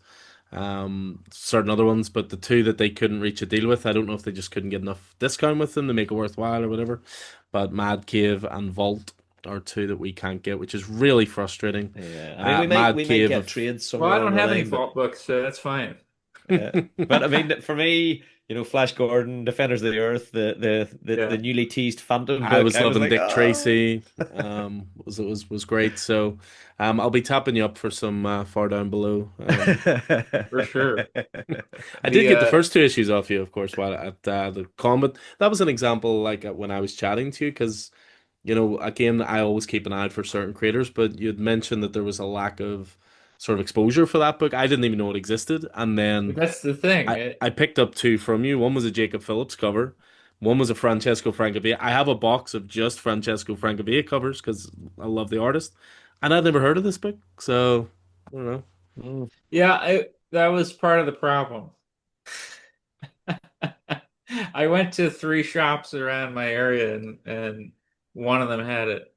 certain other ones, but the two that they couldn't reach a deal with, I don't know if they just couldn't get enough discount with them to make it worthwhile or whatever. But Mad Cave and Vault are two that we can't get, which is really frustrating.
yeah, I mean we might
Mad
we might
Cave
get
of
trades
Well,
somewhere
I
along
don't
the
have any
line, but
fault books, so that's fine.
but I mean for me, Flash Gordon, Defenders of the Earth, the
Yeah.
newly teased Phantom
I
book,
was
I was
loving
like,
Dick
oh.
Tracy. Was great. So I'll be tapping you up for some far down below.
For sure.
I did
The
get the first two issues off you, of course, while at the con, but that was an example like when I was chatting to you because again, I always keep an eye out for certain creators, but you'd mentioned that there was a lack of sort of exposure for that book. I didn't even know it existed, and then
That's the thing.
I picked up two from you. One was a Jacob Phillips cover. One was a Francesco Francavilla. I have a box of just Francesco Francavilla covers because I love the artist, and I'd never heard of this book, so I don't know.
Mm.
Yeah, that was part of the problem. I went to three shops around my area and one of them had it.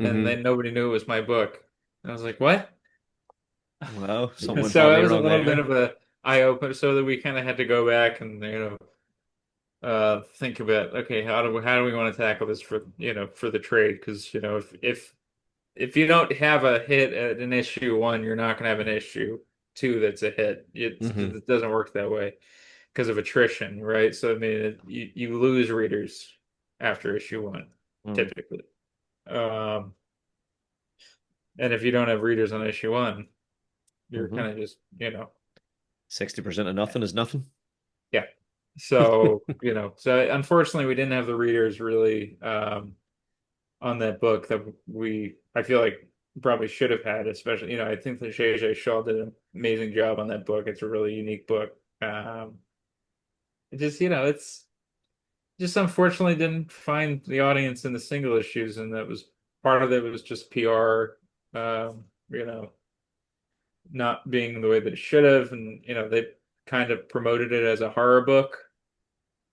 And
Hmm.
then nobody knew it was my book. And I was like, what?
Well,
And
something went
so it
horribly
was a
wrong
little bit
there.
of a eye opener so that we kind of had to go back and think about, okay, how do we want to tackle this for for the trade? Because if you don't have a hit at an issue one, you're not going to have an issue two that's a hit.
Hmm.
It doesn't work that way because of attrition, right? So I mean, you lose readers after issue one,
Mm.
typically. Um, and if you don't have readers on issue one, you're
hmm
kind of just,
60% of nothing is nothing.
yeah. So, so unfortunately we didn't have the readers really on that book that I feel like probably should have had, especially, I think that J.J. Shaw did an amazing job on that book. It's a really unique book. It just, it's just unfortunately didn't find the audience in the single issues, and that was part of it was just PR, you know, not being the way that it should have, and they kind of promoted it as a horror book,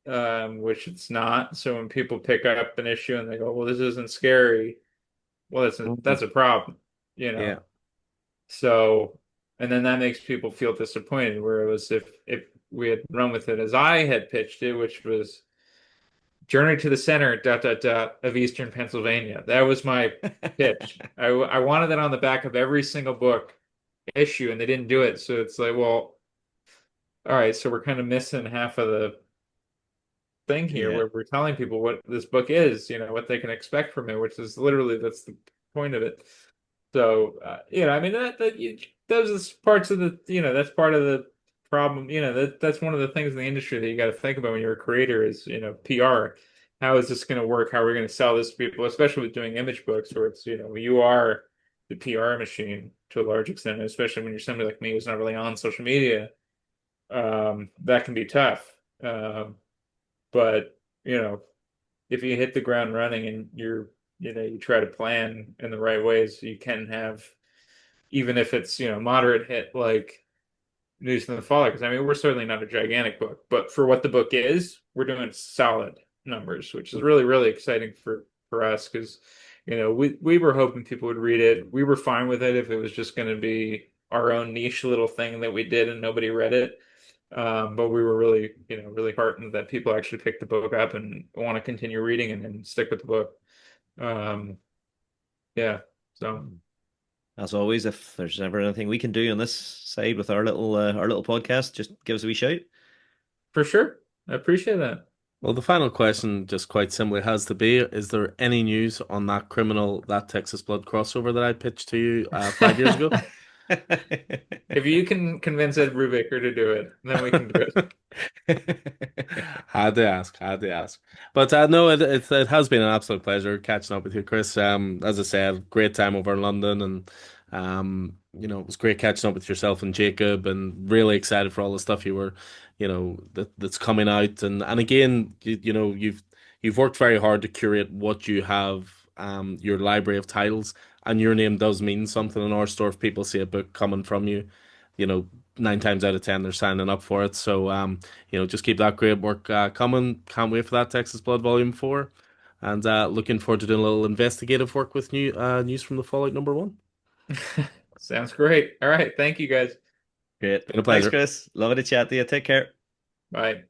which it's not. So when people pick up an issue and they go, "Well, this isn't scary," well,
Mhm.
that's a problem, you
Yeah.
know. So, and then that makes people feel disappointed. Where it was if we had run with it as I had pitched it, which was Journey to the center, of Eastern Pennsylvania. That was my pitch. I wanted that on the back of every single book issue, and they didn't do it. So it's like, well, all right, so we're kind of missing half of the thing here
Yeah.
where we're telling people what this book is, what they can expect from it, which is literally that's the point of it. So, I mean those are parts of that's part of the problem. That's one of the things in the industry that you got to think about when you're a creator is, PR. How is this going to work? How are we going to sell this to people, especially with doing image books where it's, you are the PR machine to a large extent, especially when you're somebody like me who's not really on social media. That can be tough. But, if you hit the ground running and you try to plan in the right ways, you can have, even if it's, moderate hit like News from the Fallout. Because I mean, we're certainly not a gigantic book, but for what the book is, we're doing solid numbers, which is really, really exciting for us because, we were hoping people would read it. We were fine with it if it was just going to be our own niche little thing that we did and nobody read it. But we were really, really heartened that people actually picked the book up and want to continue reading and stick with the book. Um, yeah, so
As always, if there's ever anything we can do on this side with our little podcast, just give us a wee shout.
for sure, I appreciate that.
Well, the final question, just quite simply, has to be: is there any news on that criminal, that Texas Blood crossover that I pitched to you 5 years ago?
If you can convince Ed Brubaker to do it, then we can do it.
Had to ask, had to ask. But no, it has been an absolute pleasure catching up with you, Chris. As I said, great time over in London, and it was great catching up with yourself and Jacob, and really excited for all the stuff you were, that's coming out. And again, you've worked very hard to curate what you have, your library of titles, and your name does mean something in our store. If people see a book coming from you, you know, 9 times out of 10 they're signing up for it. So just keep that great work coming. Can't wait for that Texas Blood Volume 4. And looking forward to doing a little investigative work with news from the Fallout #1.
Sounds great. All right, thank you guys.
Great.
Been a
Thanks,
pleasure.
Chris. Lovely to chat to you. Take care.
Bye.